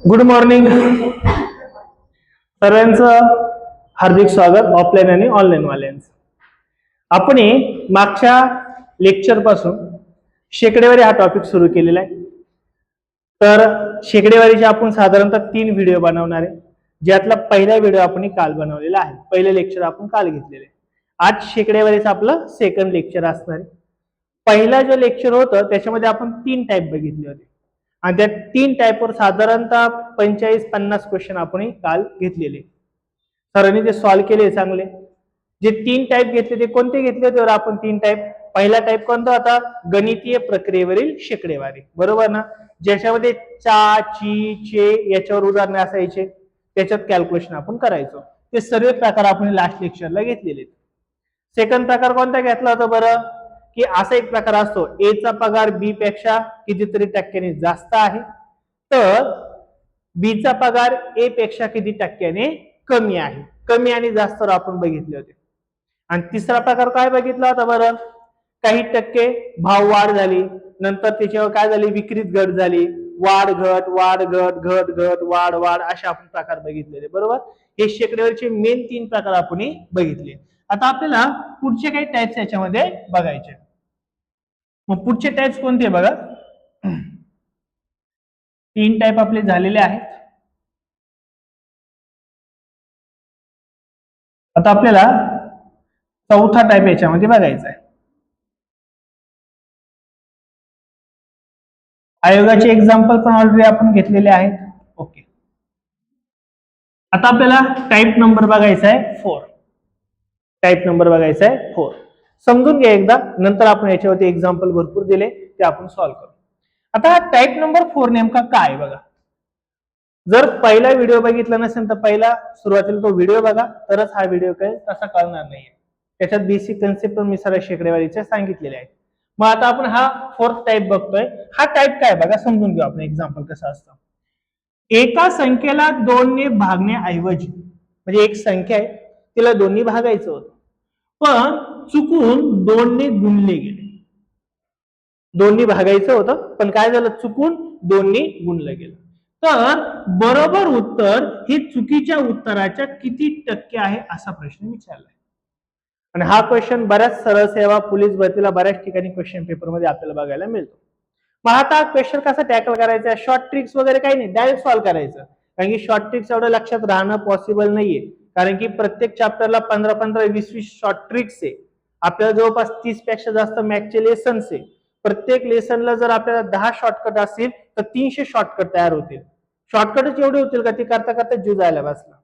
Good morning सर्वांचं हार्दिक स्वागत offline आणि ऑनलाईन वाल्यांचं. आपण मागच्या लेक्चर पासून शेकडेवारी हा टॉपिक सुरू केलेला आहे. तर शेकडेवारीचे आपण साधारणतः 3 व्हिडिओ बनवणार आहे, ज्यातला पहिला व्हिडिओ आपण काल बनवलेला आहे. पहिले लेक्चर आपण काल घेतलेले. आज शेकडेवारीचं आपलं सेकंड लेक्चर असणार आहे. पहिला जो लेक्चर होतं त्याच्यामध्ये आपण 3 टाईप बघितले होते आणि त्या 3 टाईपवर साधारणतः 45-50 क्वेश्चन आपण काल घेतलेले. सरांनी ते सॉल्व्ह केले चांगले. जे 3 टाईप घेतले ते कोणते घेतले तर आपण 3 टाईप. पहिला टाईप कोणता होता? गणितीय प्रक्रियेवरील शेकडेवारी, बरोबर ना? ज्याच्यामध्ये चा, ची, चे याच्यावर उदाहरणे असायचे, त्याच्यात कॅल्क्युलेशन आपण करायचो. ते सर्व प्रकार आपण लास्ट लेक्चरला घेतलेले. सेकंड प्रकार कोणता घेतला होता बरं? की असा एक प्रकार असतो, ए चा पगार बी पेक्षा कितीतरी टक्क्याने जास्त आहे, तर बी चा पगार ए पेक्षा किती टक्क्याने कमी आहे. कमी आणि जास्त आपण बघितले होते. आणि तिसरा प्रकार काय बघितला होता बरं? काही टक्के भाव वाढ झाली, नंतर त्याच्यावर काय झाली? विक्रीत घट झाली, वाढ घट वाढ घट घट घट वाढ वाढ असे आपण प्रकार बघितलेले, बरोबर? हे शेकडेवरचे मेन 3 प्रकार आपण बघितले. आता आपल्याला पुढचे काही टाइप्स याच्यामध्ये बघायचे. मग पुढचे टाइप्स कोणते बघा? 3 टाइप आपले झालेले आहेत. आता आपल्याला चौथा टाइप याच्यामध्ये बघायचा आहे. आयोगाचे एक्झाम्पल पण ऑलरेडी आपण घेतलेले आहेत. ओके. आता आपल्याला टाइप नंबर बघायचा आहे 4. टाइप नंबर बघायचा आहे 4. समजून घ्या एकदा, नंतर आपण याच्यावरती एक्झाम्पल भरपूर दिले ते आपण सॉल्व्ह करू. आता हा टाइप नंबर 4 नेमका काय बघा. जर पहिला व्हिडिओ बघितला नसेल तर पहिला सुरुवातीला तो व्हिडिओ बघा, तरच हा व्हिडिओ काय तसा कळणार नाहीये. त्याच्यात बेसिक कन्सेप्ट पण मी साऱ्या शेकडेवारीच्या सांगितलेल्या आहेत. मग आता आपण हा 4th टाइप बघतोय. हा टाइप काय बघा, समजून घेऊ आपण. एक्झाम्पल कसं असतं? एका संख्येला 2 ने भागण्याऐवजी, म्हणजे एक संख्या आहे तिला 2 ने भागायचं होतं, पण चुकून 2 ने गुणले गेले. 2 ने भागायचं होतं पण काय झालं? चुकून 2 ने गुणलं गेलं. तर बरोबर उत्तर हे चुकीच्या उत्तराच्या किती टक्के आहे असा प्रश्न विचारलाय. आणि हा क्वेश्चन बऱ्याच सरळ सेवा पोलीस भरतीला बऱ्याच ठिकाणी क्वेश्चन पेपर मध्ये आपल्याला बघायला मिळतो. मग आता क्वेश्चन कसा टॅकल करायचा? शॉर्ट ट्रिक्स वगैरे काही नाही, डायरेक्ट सॉल्व्ह करायचं. कारण की शॉर्ट ट्रिक्स एवढं लक्षात राहणं पॉसिबल नाहीये, कारण की प्रत्येक चॅप्टरला 15-15-20-20 शॉर्ट ट्रिक्स आहे. आपल्याला जवळपास 30 पेक्षा जास्त मॅथचे लेसन्स आहे. प्रत्येक लेसनला जर आपल्याला 10 शॉर्टकट असतील तर 300 शॉर्टकट तयार होतील. शॉर्टकटच एवढे होतील का ते करता करता जीव जायला बसला.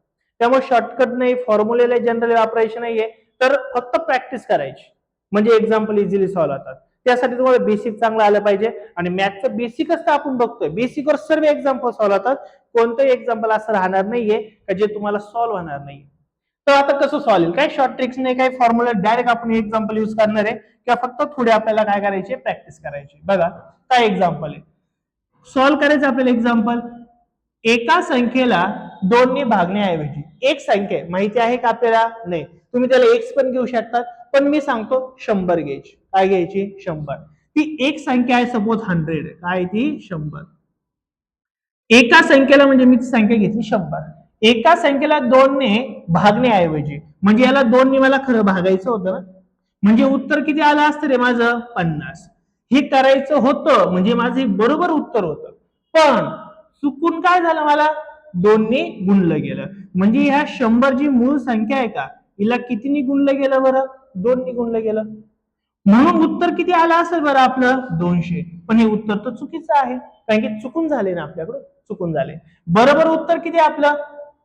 त्यामुळे शॉर्टकट नाही, फॉर्म्युलेला जनरली वापरायचे नाहीये, तर फक्त प्रॅक्टिस करायची म्हणजे एक्झाम्पल इझिली सॉल्व्ह होतात. त्यासाठी तुम्हाला बेसिक चांगलं आलं पाहिजे. आणि मॅथचं बेसिकच तर आपण बघतोय, बेसिकवर सर्व एक्झाम्पल सॉल्व्ह होतात. कोणतंही एक्झाम्पल असं राहणार नाहीये का जे तुम्हाला सॉल्व्ह होणार नाही. तर आता कसं सॉल्व्ह होईल? काही शॉर्ट ट्रिक्स नाही, काही फॉर्म्युला, डायरेक्ट आपण एक्झाम्पल युज करणार आहे किंवा फक्त थोडे आपल्याला काय करायचे? प्रॅक्टिस करायची. बघा काय एक्झाम्पल आहे, सॉल्व्ह करायचं आपल्याला. एक्झाम्पल, एका संख्येला 2 ने भागण्याऐवजी, एक संख्या माहिती आहे का आपल्याला? नाही. तुम्ही त्याला एक्स पण घेऊ शकतात, पण मी सांगतो 100 घ्यायची. काय घ्यायची? 100. ती एक संख्या आहे, सपोज 100. काय ती? 100. एका संख्येला म्हणजे मी ती संख्या घेतली 100. एका संख्येला 2 ने भागण्याऐवजी, म्हणजे याला 2 ने मला खरं भागायचं होतं ना, म्हणजे उत्तर किती आलं असतं रे माझं? 50. हे करायचं होतं म्हणजे माझं बरोबर उत्तर होतं, पण चुकून काय झालं? मला 2 ने गुणलं गेलं. म्हणजे ह्या 100 जी मूळ संख्या आहे का, हिला कितीने गुणलं गेलं बरं? 2 ने गुणलं गेलं. म्हणून उत्तर किती आलं असेल बरं आपलं? 200. पण हे उत्तर तर चुकीचं आहे, कारण की चुकून झाले ना आपल्याकडून, चुकून झाले. बरोबर उत्तर किती आपलं?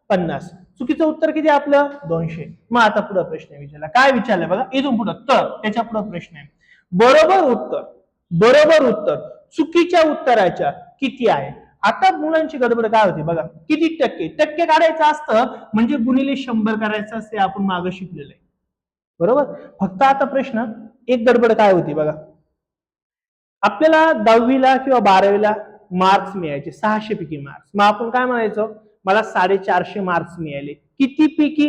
50. चुकीचं उत्तर किती आपलं? 200. मग आता पुढे प्रश्न विचारला. काय विचारलं बघा इथून पुढे? तर त्याच्या पुढे प्रश्न आहे, बरोबर उत्तर चुकीच्या उत्तराच्या किती आहे? आता मुलांची गडबड काय होती बघा, किती टक्के? टक्के काढायचं असतं म्हणजे गुणिले 100 करायचं असते, आपण मागे शिकलेलं आहे, बरोबर? फक्त आता प्रश्न एक गडबड काय होती बघा, आपल्याला 10वीला किंवा 12वीला मार्क्स मिळायचे 600 पैकी मार्क्स. मग आपण काय म्हणायचो? मला 450 मार्क्स मिळाले. किती पैकी?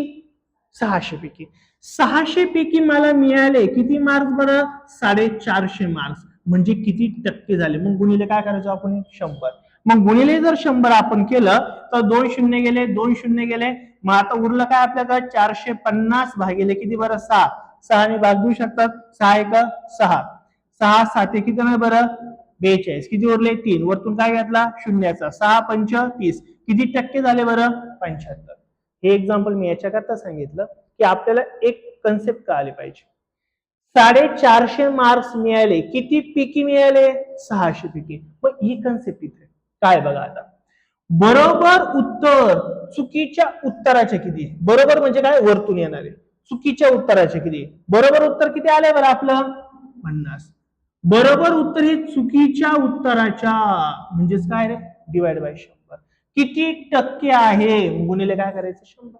600 पैकी. 600 पैकी मला मिळाले किती मार्क्स बरं? 450 मार्क्स. म्हणजे किती टक्के झाले, मग गुणिले काय करायचो आपण 100. मग गुणिले जर 100 आपण केलं तर 2 शून्य गेले, 2 शून्य गेले, मग आता उरलं काय आपल्याकडे 450 भागिले किती बरं 6. 6 ने भाग देऊ शकतात, 6 एक 6, 6 7 किती नाही बरं 42, किती उरले 3, वरतून काय घेतला शून्याचा, 6 पंच 30, किती टक्के झाले बरं 75. हे एक्झाम्पल मी याच्याकरता सांगितलं की आपल्याला एक कन्सेप्ट कळाली पाहिजे. 450 मार्क्स मिळाले, किती पैकी मिळाले 600 पैकी. मग ही कन्सेप्ट इथे काय बघा आता, बरोबर उत्तर चुकीच्या उत्तराचे किती, बरोबर म्हणजे काय वरतून येणारे, चुकीच्या उत्तराचे किती, बरोबर उत्तर किती आले बरं आपलं 50. बरोबर उत्तर हे चुकीच्या उत्तराच्या म्हणजेच काय रे डिवाइड बाय 100 किती टक्के आहे, गुणिले काय करायचं 100.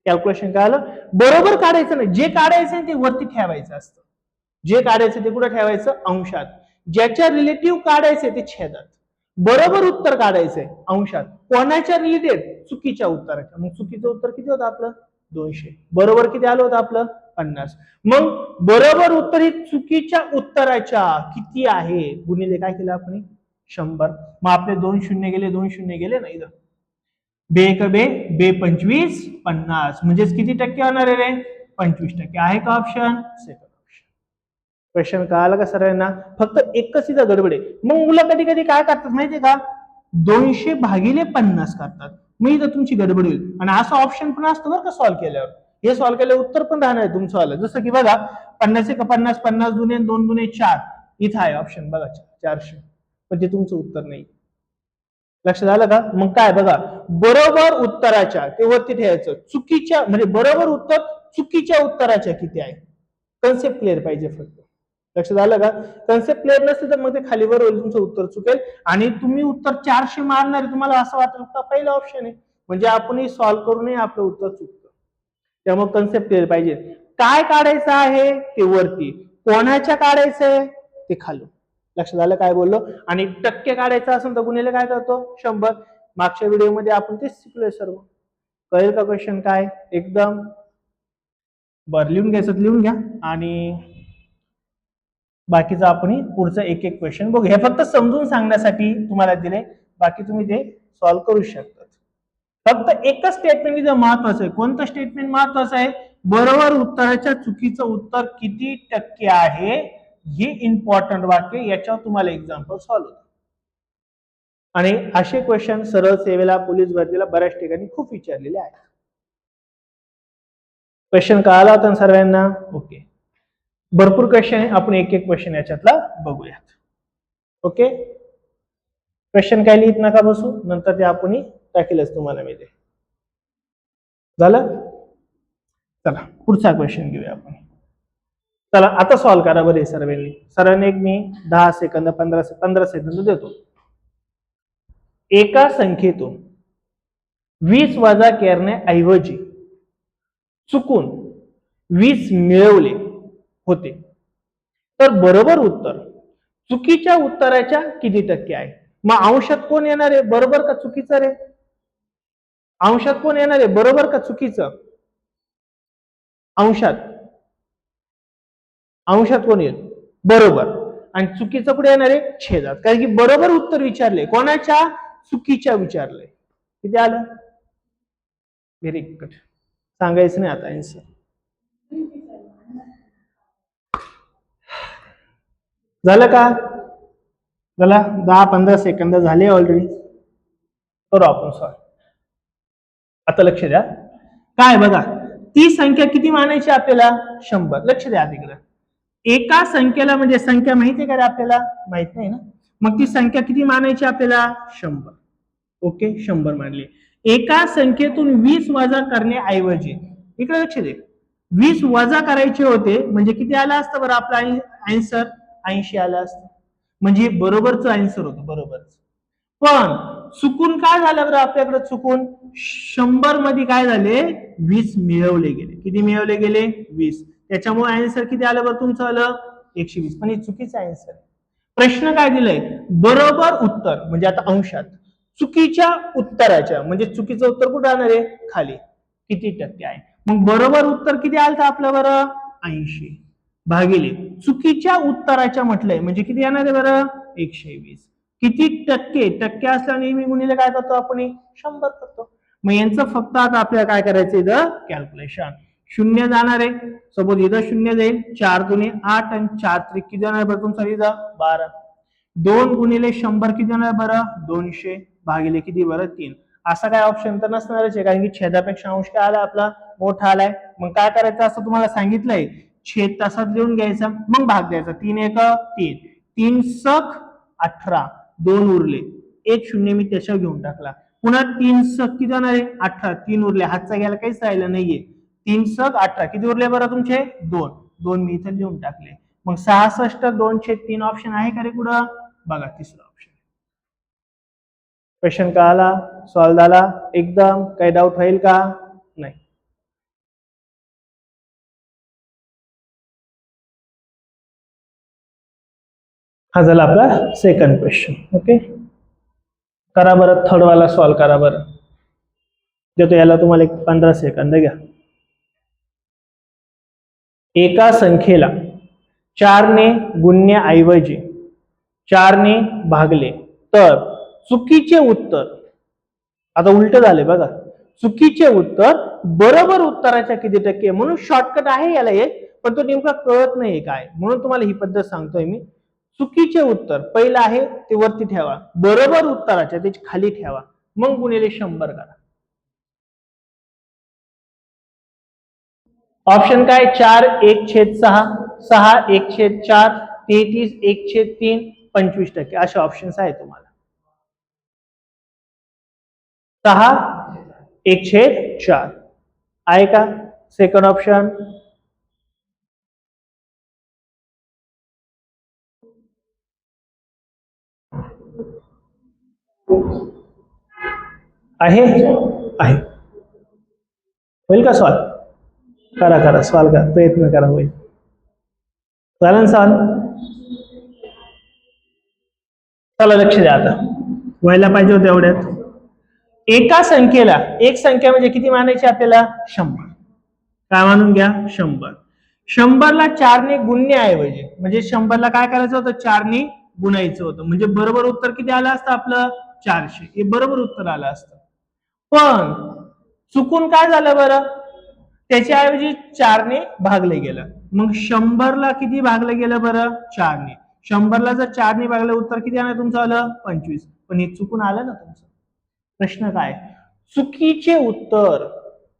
कॅल्क्युलेशन काय आलं, बरोबर काढायचं नाही, जे काढायचं ते वरती ठेवायचं असतं, जे काढायचं ते कुठं ठेवायचं अंशात, ज्याच्या रिलेटिव्ह काढायचे ते छेदात. बरोबर उत्तर काढायचंय अंशात, कोणाच्या रिलेटेड चुकीच्या उत्तराच्या, मग चुकीचं उत्तर किती होतं आपलं 200, बरोबर किती आलं होतं आपलं 50. मग बरोबर उत्तर हे चुकीच्या उत्तराच्या किती आहे गुणिले काय केलं आपण 100. मग आपले 2 शून्य गेले, 2 शून्य गेले नाही, बे एक बे बे 25 50 म्हणजेच किती टक्के होणार आहे रे 25%. आहे का ऑप्शन सेकंड ऑप्शन. क्वेश्चन कळालं का सर्वांना, फक्त एकच इथं गडबड आहे. मग मुलं कधी कधी काय करतात माहितीये का 200 भागिले 50 करतात, मग इथं तुमची गडबड होईल. आणि असं ऑप्शन पण असतं बरं का सॉल्व्ह केल्यावर, हे सॉल्व्ह केल्यावर उत्तर पण राहणार आहे तुमचं आलं, जसं की बघा 50 एक 50, 50 दुने 2 दुने 4, इथं आहे ऑप्शन बघा 400, पण ते तुमचं उत्तर नाही. लक्षात आलं का, मग काय बघा बरोबर उत्तराच्या ते वरती ठेवायचं, चुकीच्या म्हणजे बरोबर उत्तर चुकीच्या उत्तराच्या किती आहे, कन्सेप्ट क्लिअर पाहिजे फक्त. लक्षात आलं का, कन्सेप्ट क्लिअर नसते तर मग ते खालीवर होईल, तुमचं उत्तर चुकेल आणि तुम्ही उत्तर 400 मारणार, तुम्हाला असं वाटेल का पहिलं ऑप्शन आहे, म्हणजे आपण सॉल्व्ह करू नये आपलं उत्तर चुकतं. त्यामुळे कन्सेप्ट क्लिअर पाहिजे, काय काढायचं आहे ते वरती, कोणाच्या काढायचंय ते खालून. लक्षात आलं काय बोललो, आणि टक्के काढायचं असेल तर गुणिले काय करतो 100. मागच्या व्हिडिओमध्ये आपण तेच शिकलोय सर्व. कळेल का क्वेश्चन काय एकदम बर, लिहून घ्यायचं लिहून घ्या आणि बाकीचं आपण पुढचं एक एक क्वेश्चन बघू. हे फक्त समजून सांगण्यासाठी तुम्हाला दिले, बाकी तुम्ही ते सॉल्व्ह करू शकता. फक्त एकच स्टेटमेंट इथं महत्वाचं आहे, कोणतं स्टेटमेंट महत्वाचं आहे, बरोबर उत्तराच्या चुकीचं उत्तर किती टक्के आहे, हे इम्पॉर्टंट वाक्य, याच्यावर तुम्हाला एक्झाम्पल सॉल्व्ह होतं. आणि असे क्वेश्चन सरळ सेवेला पोलीस भरतीला बऱ्याच ठिकाणी खूप विचारलेले आहेत. क्वेश्चन कळाला होता सर्वांना, ओके. भरपूर क्वेश्चन आहे, आपण एक एक क्वेश्चन याच्यातला बघूयात. ओके, क्वेश्चन काय लिहित नका बसू, नंतर ते आपण टाकेलच तुम्हाला मी ते झालं. चला पुढचा क्वेश्चन घेऊया आपण. चला आता सॉल्व्ह करा बरे सर्वांनी. सर्वांनी एक मी 10 सेकंद 15 सेकंद देतो. एका संख्येतून 20 वजा करण्याऐवजी चुकून 20 मिळवले होते, तर बरोबर उत्तर चुकीच्या उत्तराच्या किती टक्के आहे. मग अंशात कोण येणार आहे, बरोबर का चुकीचं रे, अंशात कोण येणार आहे, बरोबर का चुकीचं, अंशात अंशात कोण येईल बरोबर, आणि चुकीचं कुठे येणार आहे छेदात, कारण की बरोबर उत्तर विचारले कोणाच्या चुकीच्या विचारले. किती आलं, व्हेरी गुड, सांगायचं नाही आता आन्सर. झालं का, झाला 10-15 सेकंद झाले ऑलरेडी, करू आपण सॉल्व. आता लक्ष द्या काय बघा, ती संख्या किती मानायची आपल्याला 100. लक्ष द्या तिकडे, एका संख्येला म्हणजे संख्या माहिती आहे का आपल्याला, माहित नाही ना, मग ती संख्या किती मानायची आपल्याला 100. ओके 100 मानली. एका संख्येतून 20 वजा करण्याऐवजी, इकडे लक्ष दे, 20 वजा करायचे होते म्हणजे किती आलं असतं बरं आपलं आन्सर 80 आलं असतं, म्हणजे बरोबरच आन्सर होतं बरोबरच. पण चुकून काय झालं बरं आपल्याकडे, चुकून 100 मध्ये काय झाले 20 मिळवले गेले. किती मिळवले गेले 20, त्याच्यामुळे आन्सर किती आलं बरं तुमचं आलं 120, पण हे चुकीचं आन्सर. प्रश्न काय दिलाय, बरोबर उत्तर म्हणजे आता अंशात चुकीच्या उत्तराच्या, म्हणजे चुकीचं उत्तर कुठं राहणार आहे खाली, किती टक्के आहे. मग बरोबर उत्तर किती आलं आपलं बरं 80. भागिले चुकीच्या उत्तराच्या म्हटलंय म्हणजे किती येणार आहे बरं 120. किती टक्के टक्के असल्याने नेहमी गुणिले काय करतो आपण 100 करतो. मग यांचं फक्त आता आपल्याला काय करायचं इथं कॅल्क्युलेशन. शून्य जाणार आहे सपोज इथं शून्य जाईल 4 दुने 8 आणि 4 त्रिक किती जाणार बरं तुमचा इथं 12. 2 गुणिले 100 किती जाणार बरं 200 भागिले किती बरं 3. असा काय ऑप्शन तर नसणारच आहे कारण की छेदापेक्षा अंश काय आला आपला मोठा आलाय. मग काय करायचं असं तुम्हाला सांगितलंय छेद तासात लिहून घ्यायचा मग भाग द्यायचा 3 एक 3 3 सक 18 2 उरले 1 शून्य मी त्याच्यावर घेऊन टाकला पुन्हा 3 सक किती जाणार आहे 18 3 उरले हातचा घ्यायला काहीच राहिलं नाहीये 3 सक 18 किती उरले बरं तुमचे 2 2 मी इथे लिहून टाकले. मग 66 2/3 ऑप्शन आहे का रे कुठं बघा तिसरा ऑप्शन. क्वेश्चन का आला सॉल्व झाला एकदम काही डाऊट राहील का नाही. हा झाला आपला सेकंड क्वेश्चन. ओके करा बरं थर्ड वाला सॉल्व करा बरं. देतो याला तुम्हाला एक 15 सेकंद घ्या. एका संख्येला 4 ने गुणण्याऐवजी 4 ने भागले तर चुकीचे उत्तर आता उलट झाले बघा चुकीचे उत्तर बरोबर उत्तराच्या किती टक्के म्हणून शॉर्टकट आहे याला एक पण तो नेमका कळत नाही काय म्हणून तुम्हाला ही पद्धत सांगतोय मी. चुकीचे उत्तर पहिलं आहे ते वरती ठेवा बरोबर उत्तराच्या त्याची खाली ठेवा मग गुणिले 100 करा. ऑप्शन काय 4 1/6 6 1/4 33 1/3 25% असे ऑप्शन्स आहेत तुम्हाला. 6 1/4 आहे का सेकंड ऑप्शन. आहे आहे होईल का सॉल्व करा करा सॉल्व करा प्रयत्न करा होईल चालेल सॉल्व. चला लक्ष द्या आता व्हायला पाहिजे होतं एवढ्यात. एका संख्येला एक संख्या म्हणजे किती मानायची आपल्याला 100 काय मानून घ्या 100. 100 ला 4 ने गुणण्याऐवजी म्हणजे 100 ला काय करायचं होतं 4 ने गुणायचं होतं म्हणजे बरोबर उत्तर किती आलं असतं आपलं 400 हे बरोबर उत्तर आलं असतं. पण चुकून काय झालं बरं त्याच्याऐवजी 4 ने भागले गेलं मग 100 ला किती भागलं गेलं बरं 4 ने. 100 ला जर 4 ने भागलं उत्तर किती आलं तुमचं आलं 25 पण हे चुकून आलं ना तुमचं. प्रश्न काय चुकीचे उत्तर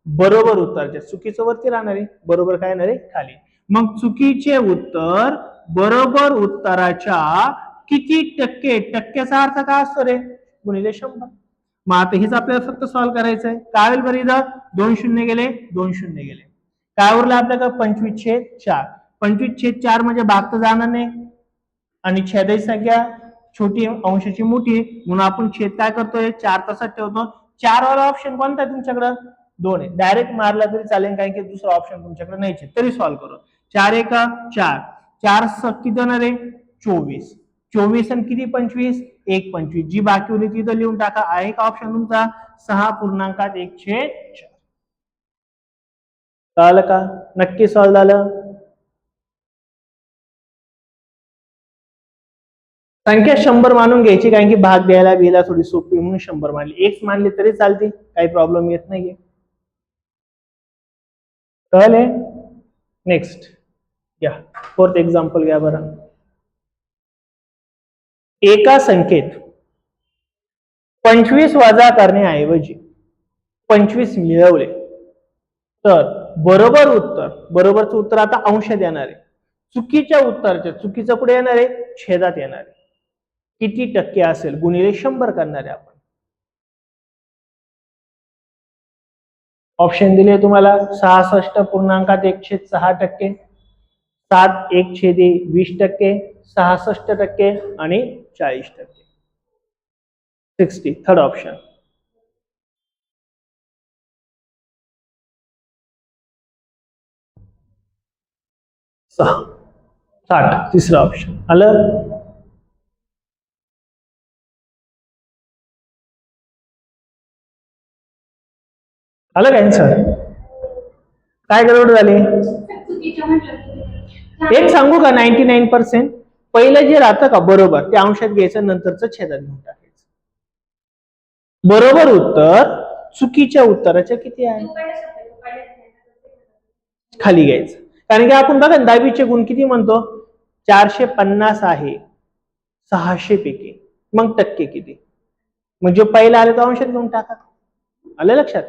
बरोबर उत्तराच्या चुकीचं वरती राहणार आहे बरोबर काय येणार आहे खाली. मग चुकीचे उत्तर बरोबर उत्तराच्या किती टक्के टक्क्याचा अर्थ काय असतो रे गुणिले 100. मग आता हेच आपल्याला फक्त सॉल्व्ह करायचं आहे काय होईल बरं इथं 2 शून्य गेले 2 शून्य गेले काय उरलं आपल्याकडे 25/4 25/4 म्हणजे भाग तर जाणार नाही आणि छेदाची संख्या छोटी अंशाची मोठी म्हणून आपण छेद काय करतोय 4 तासात ठेवतो. 4 वाला ऑप्शन कोणता आहे तुमच्याकडे 2 आहे डायरेक्ट मारला तरी चालेल कारण की दुसरा ऑप्शन तुमच्याकडे नाहीच तरी सॉल्व्ह करू. 4 1 4 4 किती होणार आहे 24 24 आणि किती 25 1 25 जी बाकी उरली तिथं लिहून टाका आहे का ऑप्शन तुमचा 6.1/4. कळलं का नक्की सॉल्व्ह झालं. संख्या 100 मानून घ्यायची कारण की भाग द्यायला बिला थोडी सोपी म्हणून 100 मानली एक मानली तरी चालते काही प्रॉब्लेम येत नाहीये. कळले नेक्स्ट या फोर्थ एक्झाम्पल घ्या बरं. एका संख्येत 25 वजा करण्याऐवजी 25 मिळवले तर बरोबर उत्तर बरोबरचं उत्तर आता अंश देणार आहे चुकीच्या उत्तराच्या चुकीचं कुठे येणार आहे छेदात येणार आहे किती टक्के असेल गुणिले 100 करणार आहे आपण. ऑप्शन दिले तुम्हाला 66.1/6% 7 1/20% 66% आणि 40%. 60 थर्ड ऑप्शन. 60 तिसरा ऑप्शन आलं. आलं का आन्सर काय गडबड झाली एक सांगू का 99% पहिलं जे राहतं का बरोबर ते अंशात घ्यायचं, नंतरचं छेदात घेऊन टाकायचं. बरोबर उत्तर चुकीच्या उत्तराच्या किती आहे खाली घ्यायचं. कारण की आपण बघा 10वीचे गुण किती म्हणतो, 450 आहे 600 पैकी, मग टक्के किती, मग जो पहिला आले तो अंशात घेऊन टाका. आलं लक्षात?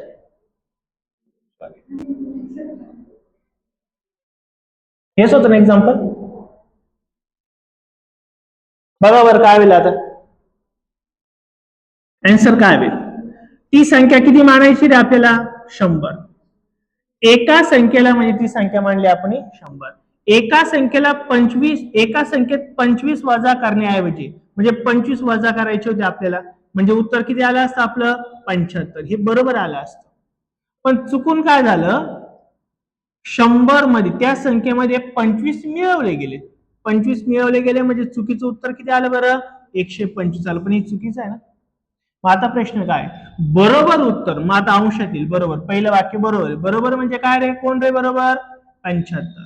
हेच होतं ना एक्झाम्पल. बघा बरं काय होईल आता, आन्सर काय होईल. ती संख्या किती मानायची रे आपल्याला, 100. एका संख्येला म्हणजे ती संख्या मांडली आपण 100. एका संख्येला 25, एका संख्येत 25 वजा करण्याऐवजी म्हणजे 25 वजा करायचे होते आपल्याला, म्हणजे उत्तर किती आलं असतं आपलं 75. हे बरोबर आलं असतं. पण चुकून काय झालं, 100 मध्ये त्या संख्येमध्ये 25 मिळवले गेले. 25 मिळवले गेले म्हणजे चुकीचं उत्तर किती आलं बरं, 125 आलं. पण हे चुकीचं आहे ना. मग आता प्रश्न काय, बरोबर उत्तर, मग आता अंशात येईल बरोबर. पहिलं वाक्य बरोबर आहे. बरोबर म्हणजे काय रे, कोण रे बरोबर, 75.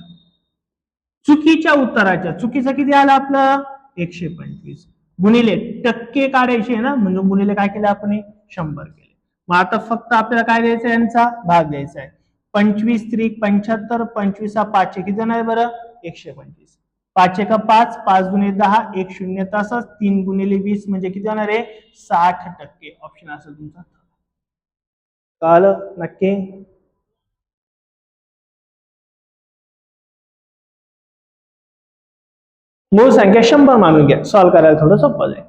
चुकीच्या उत्तराच्या चुकीचं किती आलं आपलं 125 गुणिले टक्के काढायचे ना, म्हणजे गुणिले काय केलं आपण 100 केले. मग आता फक्त आपल्याला काय द्यायचं, यांचा भाग द्यायचा आहे. 25 त्रिक 75, 25 हा 5 किती जाणार बरं 125. 5 का 5, 5 गुणिले 10 1 0 तसंच 3 गुणिले 20 म्हणजे किती जाणार आहे 60%. ऑप्शन असेल तुमचा. कळलं नक्की. मूळ संख्या 100 मानून घ्या, सॉल्व्ह करायला थोडं सोपं जाईल.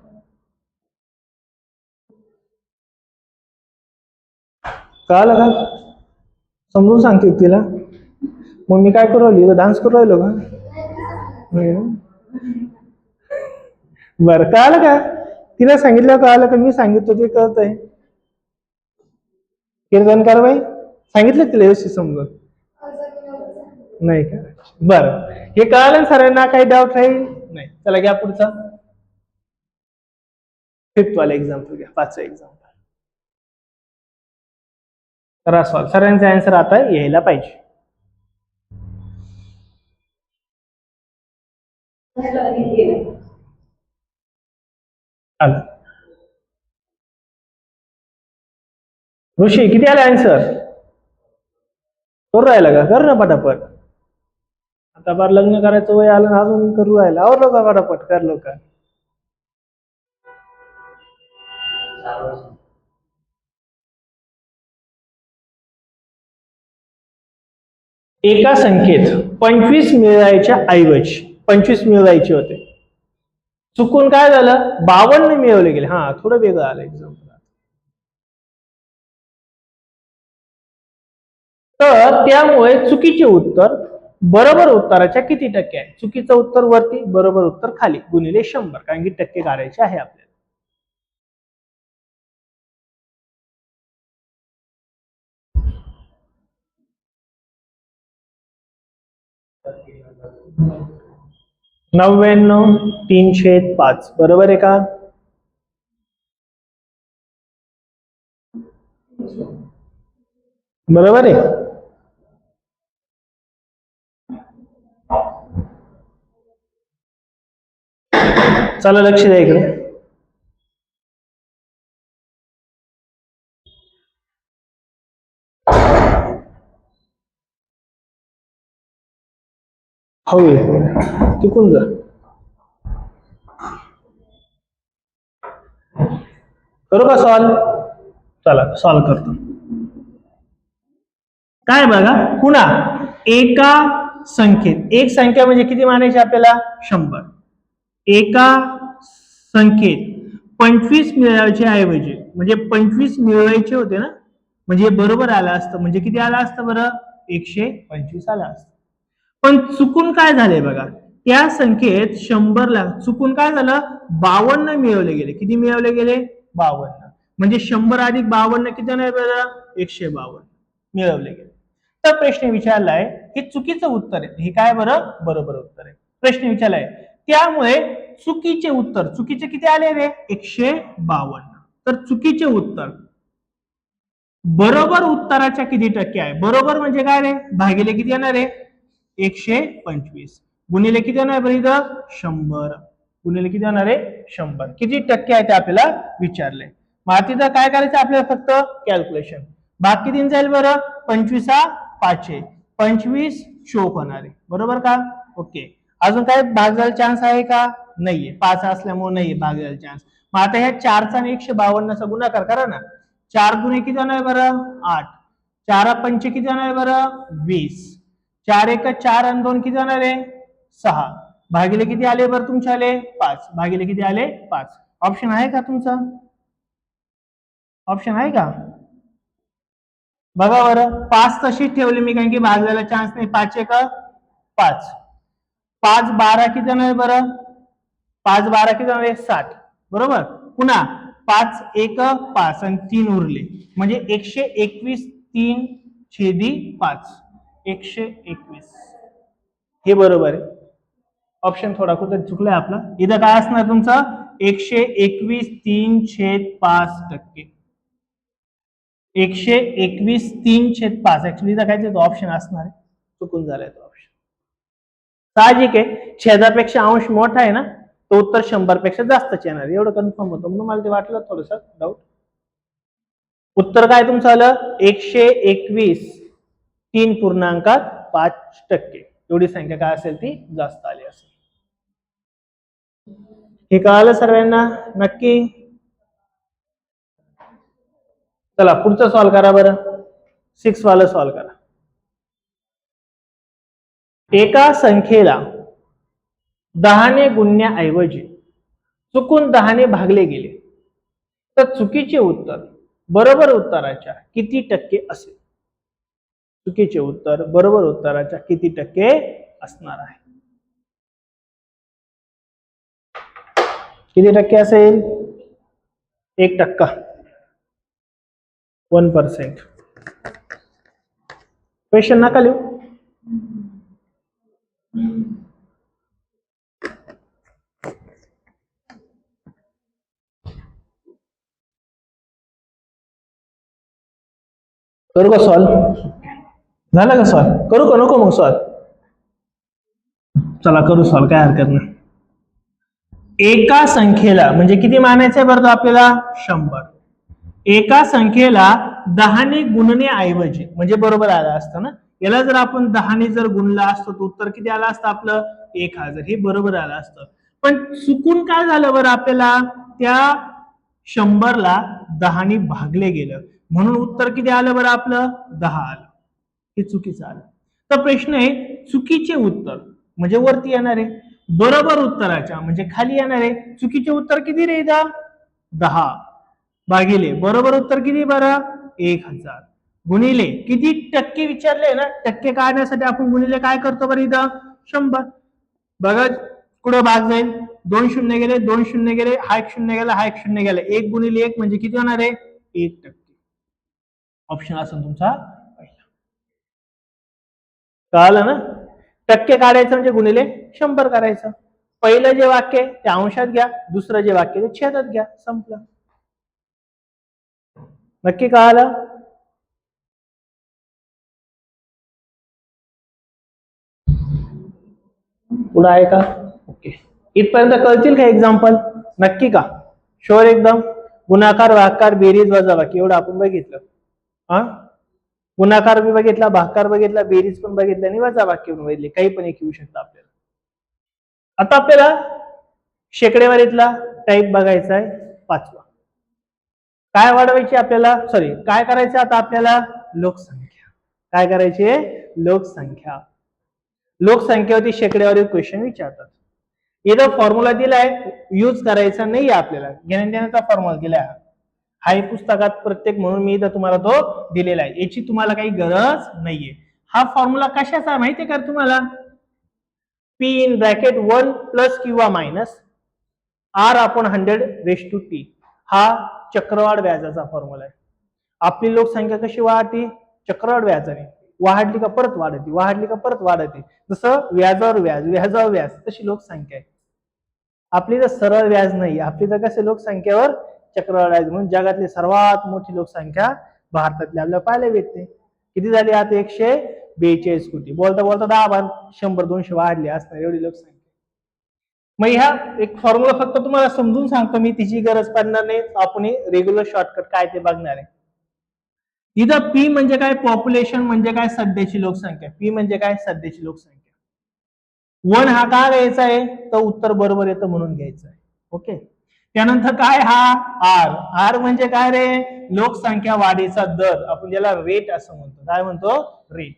कळलं का, समजून सांगते तिला. मग मी काय करू राहिलो, डान्स करू राहिलो का. बरं कळलं का, तिला सांगितलं कळलं का, मी सांगितलं ते कळतंय. कीर्तन कर बाई, सांगितलं तिला व्यवस्थित समजून नाही का. बरं हे कळलं सरांना, काही डाऊट राहील नाही. चला घ्या पुढचा 5th वाला एक्झाम्पल घ्या, 5चं एक्झाम्पल करा सॉल्व. सरांचा आन्सर आता यायला पाहिजे. ऋषी किती आला आन्सर, करू राहिला का, कर ना पटापट. आता बार लग्न करायचं वय आलं अजून करू राहिला, आवडलो का पटापट करलो का. एका संख्येत 25 मिळवायच्या ऐवजी 25 मिळवायचे होते, चुकून काय झालं 52 मिळवले गेले. हा थोडं वेगळं आलं एक्झाम्पल. तर त्यामुळे चुकीचे उत्तर बरोबर उत्तराच्या किती टक्के आहे. चुकीचं उत्तर वरती, बरोबर उत्तर खाली, गुणिले 100, कारण की टक्के काढायचे आहे आपल्याला. $99 3/5 बरोबर आहे का. बरोबर आहे. चला लक्ष द्या इकडे. हो तिकून जा. करू का सॉल्व, चला सॉल्व करतो. काय बघा पुन्हा एका संख्येत, एक संख्या म्हणजे किती मानायची आपल्याला 100. एका संख्येत 25 मिळवायचे ऐवजी म्हणजे 25 मिळवायचे होते ना, म्हणजे बरोबर आलं असतं. म्हणजे किती आलं असतं बरं 125 आलं असतं. पण चुकून काय झालंय बघा, त्या संख्येत 100 ला चुकून काय झालं 52 मिळवले गेले. किती मिळवले गेले 52. म्हणजे 100 अधिक 52 किती नाही बरं 152 मिळवले गेले. तर प्रश्न विचारलाय हे चुकीचं उत्तर आहे, हे काय बरं बरोबर उत्तर आहे. प्रश्न विचारलाय त्यामुळे चुकीचे उत्तर, चुकीचे किती आले रे 152. तर चुकीचे उत्तर बरोबर उत्तराच्या किती टक्के आहे. बरोबर म्हणजे काय रे भागिले किती येणार आहे 125. गुणिले किती होणार बरं इथं 100, गुणिले किती होणार आहे 100. किती टक्के आहे ते आपल्याला विचारले. मग तिथं काय करायचं आपल्याला फक्त कॅल्क्युलेशन. भाग किती जाईल बरं 25 5 25 चोक होणार आहे बरोबर का. ओके. अजून काय भाग जायला चान्स आहे का नाहीये 5 असल्यामुळे नाहीये भाग जायला चान्स. मग आता ह्या 4चा आणि 152चा गुणाकार करा ना. 4 गुणे किती होणार बरं 8, 4 पंचे किती होणार बरं 20, 4 एक 4 आणि 2 किती होणार आहे 6, भागिले किती आले बरं तुमचे आले 5, भागिले किती आले 5. ऑप्शन आहे का तुमचा, ऑप्शन आहे का बघा बरं. 5 तशीच ठेवली मी कारण की भागायला चान्स नाही. 5 एक 5, 5 12 किती होणार बरं 5 12 किती होणार 60 बरोबर. पुन्हा 5 एक 5 आणि 3 उरले म्हणजे 121 3 छेदी 5 121 हे बरोबर आहे. ऑप्शन थोडा कुठे चुकलाय आपला. इथं काय असणार तुमचं 121 3/5%. 121 3/5 ऍक्च्युली इथं काय ऑप्शन असणार आहे चुकून झालाय तो ऑप्शन. साहजिक आहे छेदापेक्षा अंश मोठा आहे ना तो उत्तर 100 पेक्षा जास्तच येणार एवढं कन्फर्म होतं म्हणून मला ते वाटलं थोडस डाऊट. उत्तर काय तुमचं आलं 121 3.5% एवढी संख्या काय असेल ती जास्त आली असेल. हे कळालं सर्वांना नक्की. चला पुढचं सॉल्व करा बरं. 6 वाला सॉल्व करा. एका संख्येला 10ने गुणण्याऐवजी चुकून 10ने भागले गेले तर चुकीचे उत्तर बरोबर उत्तराच्या किती टक्के असेल. चुकीचे उत्तर बरोबर उत्तराच्या किती टक्के असणार आहे. किती टक्के असेल 1%, 1%. क्वेश्चन नका लिहू. करू का सॉल्व, झालं का सॉल्व, करू का नको मग सॉल्व. चला करू सॉल्व काय हरकत नाही. एका संख्येला म्हणजे किती मानायचंय बरं आपल्याला 100. एका संख्येला 10ने गुणण्याऐवजी म्हणजे बरोबर आलं असतं ना. याला जर आपण 10ने जर गुणला असतो तर उत्तर किती आलं असतं आपलं 1000 हे बरोबर आलं असतं. पण चुकून काय झालं बरं आपल्याला त्या 100ला 10ने भागले गेलं म्हणून उत्तर किती आलं बरं आपलं 10 आलं. हे चुकीचं आलं. तर प्रश्न आहे चुकीचे उत्तर म्हणजे वरती येणार आहे बरोबर उत्तराच्या म्हणजे खाली येणार आहे. चुकीचे उत्तर किती रे 10 भागिले बरोबर उत्तर किती बरं 1000 गुणिले किती टक्के विचारले ना टक्के काढण्यासाठी आपण गुणिले काय करतो बरं इथं 100. बघा कुठं भाग जाईल 2 शून्य गेले 2 शून्य गेले हा 1 शून्य गेला हा 1 शून्य गेला 1 गुणिले 1 म्हणजे किती होणार आहे 1%. ऑप्शन असेल तुमचा पहिला. कळालं ना. टक्के काढायचं म्हणजे गुणिले 100 करायचं. पहिलं जे वाक्य आहे ते अंशात घ्या दुसरं जे वाक्य ते छेदात घ्या संपलं. नक्की कळालं. पुढं आहे का ओके. इथपर्यंत कळतील का एक्झाम्पल नक्की का शुअर एकदम. गुणाकार भागाकार बेरीज वजाबाकी एवढं आपण बघितलं. हा गुणाकार बी बघितला भागाकार बघितला बेरीज पण बघितली आणि वजाबाकी पण बघितली. काही पण एक येऊ शकतं आपल्याला. आता आपल्याला शेकडेवारीतला टाईप बघायचा आहे 5वा. काय वाढवायची आपल्याला सॉरी काय करायचं आता आपल्याला लोकसंख्या. काय करायची आहे लोकसंख्या. लोकसंख्येवरती शेकडेवारी क्वेश्चन विचारतात. इथं फॉर्म्युला दिलाय यूज करायचा नाही आपल्याला घेण्या देण्याचा फॉर्म्युला दिलाय. हा पुस्तकात प्रत्येक म्हणून मी इथं तुम्हाला तो दिलेला आहे याची तुम्हाला काही गरज नाहीये. हा फॉर्म्युला कशाचा माहितीये का तुम्हाला P इन ब्रॅकेट 1 प्लस किंवा मायनस R/100 हा चक्रवाढ व्याजाचा फॉर्म्युला आहे. आपली लोकसंख्या कशी वाढते चक्रवाढ व्याजाने वाढली का परत वाढते वाढली का परत वाढते. जसं व्याजावर व्याज व्याजावर व्याज तशी लोकसंख्या आहे. आपली तर सरळ व्याज नाही आपली तर कसे लोकसंख्येवर चक्रवाढ व्याज म्हणून जगातली सर्वात मोठी लोकसंख्या भारतातली आपल्याला पाहायला भेटते. किती झाली आता 42 कोटी. बोलता बोलता 10 100 200 वाढले असणार एवढी लोकसंख्या. मग ह्या एक फॉर्म्युला फक्त तुम्हाला समजून सांगतो मी, तिची गरज पडणार नाही. आपण रेग्युलर शॉर्टकट काय ते बघणार आहे. इथं पी म्हणजे काय, पॉप्युलेशन म्हणजे काय, सध्याची लोकसंख्या. पी म्हणजे काय, सध्याची लोकसंख्या. 1 हा का घ्यायचा आहे, तर उत्तर बरोबर येतं म्हणून घ्यायचं आहे. ओके. त्यानंतर काय हा आर. आर म्हणजे काय रे, लोकसंख्या वाढीचा दर. आपण ज्याला रेट असं म्हणतो. काय म्हणतो, रेट.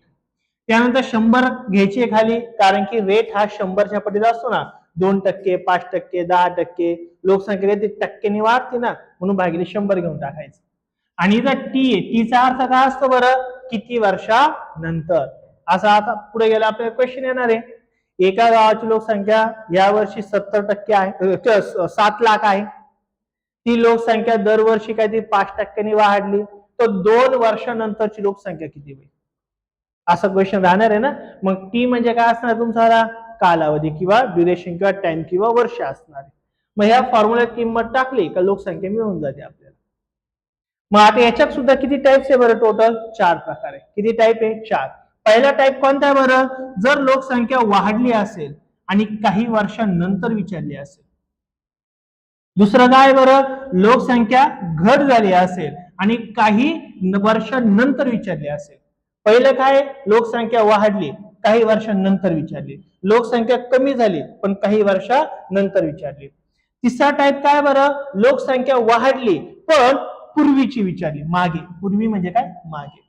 त्यानंतर 100 घ्यायची खाली, कारण की रेट हा 100च्या पटीत असतो ना. 2%, 5%, 10%. लोकसंख्या ती टक्क्यांनी वाढते ना, म्हणून भागिले 100 घेऊन टाकायचं. आणि इथं टी आहे, टीचा अर्थ काय असतो बरं, किती वर्षानंतर. असा आता पुढे गेला आपल्याला क्वेश्चन येणार आहे. एका गावाची लोकसंख्या यावर्षी 70% आहे, 7 लाख आहे. ती लोकसंख्या दरवर्षी काहीतरी 5% वाढली, तर 2 वर्षानंतरची लोकसंख्या किती होईल, असा क्वेश्चन राहणार आहे ना. मग टी म्हणजे काय असणार तुमचा, कालावधी किंवा ड्युरेशन किंवा टाइम किंवा वर्ष असणार आहे. मग ह्या फॉर्म्युल्यात किंमत टाकली का लोकसंख्या मिळून जाते आपल्याला. मग आता याच्यात सुद्धा किती टाइप्स आहे बरं, टोटल 4 प्रकार आहे. किती टाइप आहे, 4. पहिला टाइप कोणता आहे बरं, जर लोकसंख्या वाढली असेल आणि काही वर्षांनंतर विचारली असेल. दुसरं काय बरं, लोकसंख्या घट झाली असेल आणि काही वर्षांनंतर विचारली असेल. पहिलं काय, लोकसंख्या वाढली काही वर्षांनंतर विचारली. लोकसंख्या कमी झाली पण काही वर्षानंतर विचारली. तिसरा टाइप काय बरं, लोकसंख्या वाढली पण पूर्वीची विचारली, मागे. पूर्वी म्हणजे काय, मागे.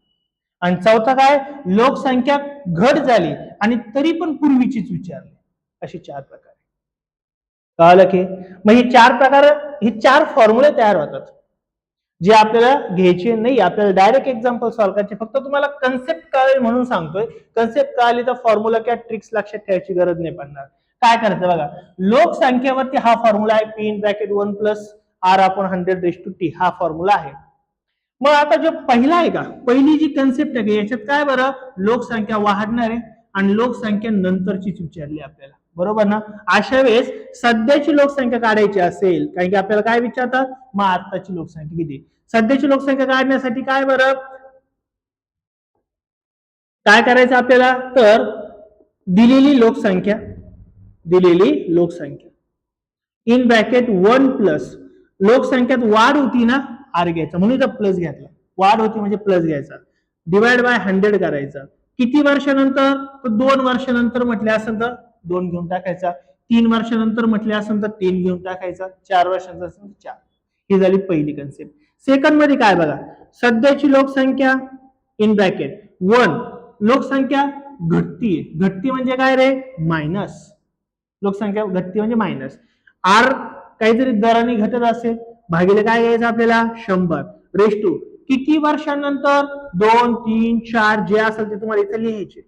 आणि चौथा काय, लोकसंख्या घट झाली आणि तरी पण पूर्वीचीच विचारली. अशी 4 प्रकार. कळलं की. मग ही 4 प्रकार, ही 4 फॉर्म्युले तयार होतात, जे आपल्याला घ्यायचे नाही. आपल्याला डायरेक्ट एक्झाम्पल सॉल्व्ह करायचे. फक्त तुम्हाला कन्सेप्ट कळेल म्हणून सांगतोय. कन्सेप्ट कळाली तर फॉर्म्युला किंवा ट्रिक्स लक्षात ठेवायची गरज नाही पडणार. काय करायचं बघा, लोकसंख्येवरती हा फॉर्म्युला आहे, P in bracket 1 plus R upon 100 हा फॉर्म्युला आहे. मग आता जो पहिला आहे का, पहिली जी कन्सेप्ट आहे याच्यात काय बरं, लोकसंख्या वाढणार आहे आणि लोकसंख्या नंतरचीच विचारली आपल्याला, बरोबर ना. अशा वेळेस सध्याची लोकसंख्या काढायची असेल, कारण की आपल्याला काय विचारतात, मग आताची लोकसंख्या किती. सध्याची लोकसंख्या काढण्यासाठी काय बरं, काय करायचं आपल्याला, तर दिलेली लोकसंख्या इन ब्रॅकेट 1 प्लस लोकसंख्यात वाढ होती ना, आर घ्यायचा म्हणून इथं प्लस घेतला. वाढ होती म्हणजे प्लस घ्यायचा, डिवाइड बाय 100 करायचा. किती वर्षानंतर, तर 2 वर्षानंतर म्हटले असेल तर 2 घेऊन टाकायचा. 3 वर्षानंतर म्हटले असेल तर 3 घेऊन टाकायचा. 4 वर्षानंतर असेल तर 4. ही झाली पहिली कन्सेप्ट. सेकंड मध्ये काय बघा, सध्याची लोकसंख्या इन ब्रॅकेट 1, लोकसंख्या घटती. घटती म्हणजे काय रे, मायनस. लोकसंख्या घटती म्हणजे मायनस. आर काहीतरी दराने घटत असेल, भागिले काय घ्यायचं आपल्याला, 100 रेस टू किती वर्षांनंतर, 2 3 4 जे असेल ते तुम्हाला इथे लिहायचे.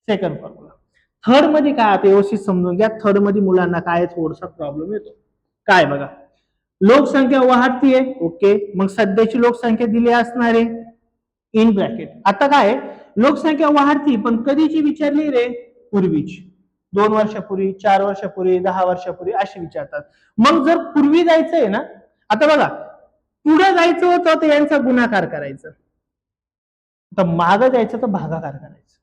Second formula. थर्ड मध्ये काय, आता व्यवस्थित समजून घ्या. थर्ड मध्ये मुलांना काय थोडासा प्रॉब्लेम येतो. काय बघा, लोकसंख्या वाढतीये, ओके. मग सध्याची लोकसंख्या दिली असणार आहे इन ब्रॅकेट. आता काय, लोकसंख्या वाढती पण कधीची विचारली रे, पूर्वीची. 2 वर्षापूर्वी, 4 वर्षापूर्वी, 10 वर्षापूर्वी अशी विचारतात. मग जर पूर्वी जायचंय ना, आता बघा, पुढे जायचं होतं तर यांचा गुणाकार करायचं, तर मागं जायचं तर भागाकार करायचं.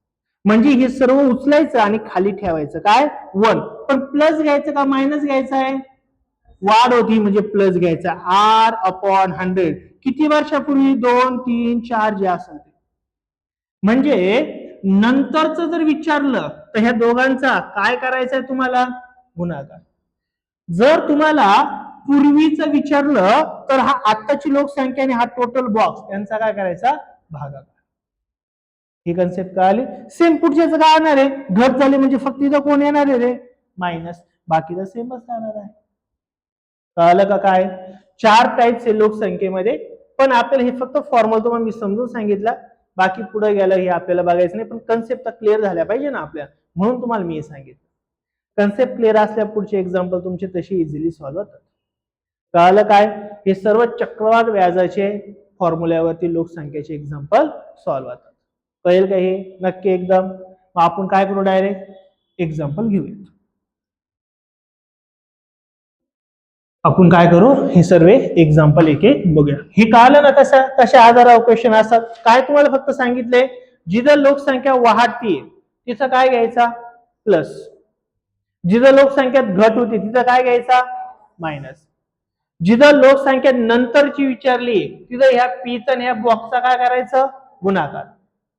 म्हणजे हे सर्व उचलायचं आणि खाली ठेवायचं, काय 1. पण प्लस घ्यायचं का मायनस घ्यायचं आहे, वाढ होती म्हणजे प्लस घ्यायचा. आर अपॉन 100 किती वर्षापूर्वी, 2 3 4 जे असेल ते. म्हणजे नंतरचं जर विचारलं तर ह्या दोघांचा काय करायचंय तुम्हाला, गुणाकार. जर तुम्हाला पूर्वीचं विचारलं तर हा आत्ताची लोकसंख्या आणि हा टोटल बॉक्स यांचा काय करायचा, भागाकार. ही कन्सेप्ट कळाली. सेम पुढच्याच काय येणार आहे, घट झाली म्हणजे फक्त इथं कोण येणार आहे रे, मायनस. बाकीचं सेमच राहणार आहे. कळलं का काय. 4 टाइप्स आहे लोकसंख्येमध्ये, पण आपल्याला हे फक्त फॉर्म्युला तुम्हाला मी समजून सांगितलं. बाकी पुढे गेलं हे आपल्याला बघायचं नाही, पण कन्सेप्ट क्लिअर झाल्या पाहिजे ना आपल्या, म्हणून तुम्हाला मी हे सांगितलं. कन्सेप्ट क्लिअर असल्या पुढचे एक्झाम्पल तुमचे तशी इझिली सॉल्व्ह होतात. कळलं काय, हे सर्व चक्रवाढ व्याजाचे फॉर्म्युल्यावरती लोकसंख्येचे एक्झाम्पल सॉल्व्ह होतात. कळेल का हे नक्की एकदम. मग आपण काय करू, डायरेक्ट एक्झाम्पल घेऊयात. आपण काय करू, हे सर्व एक्झाम्पल एक एक बघूया. हे कळलं ना कशा आधारावर क्वेश्चन असतात. काय तुम्हाला फक्त सांगितले, जिथं लोकसंख्या वाढतीये तिथं काय घ्यायचा प्लस, जिथं लोकसंख्यात घट होती तिथं काय घ्यायचा मायनस, जिथं लोकसंख्या नंतरची विचारली तिथं ह्या पीचा आणि ह्या बॉक्सचा काय करायचं गुणाकार,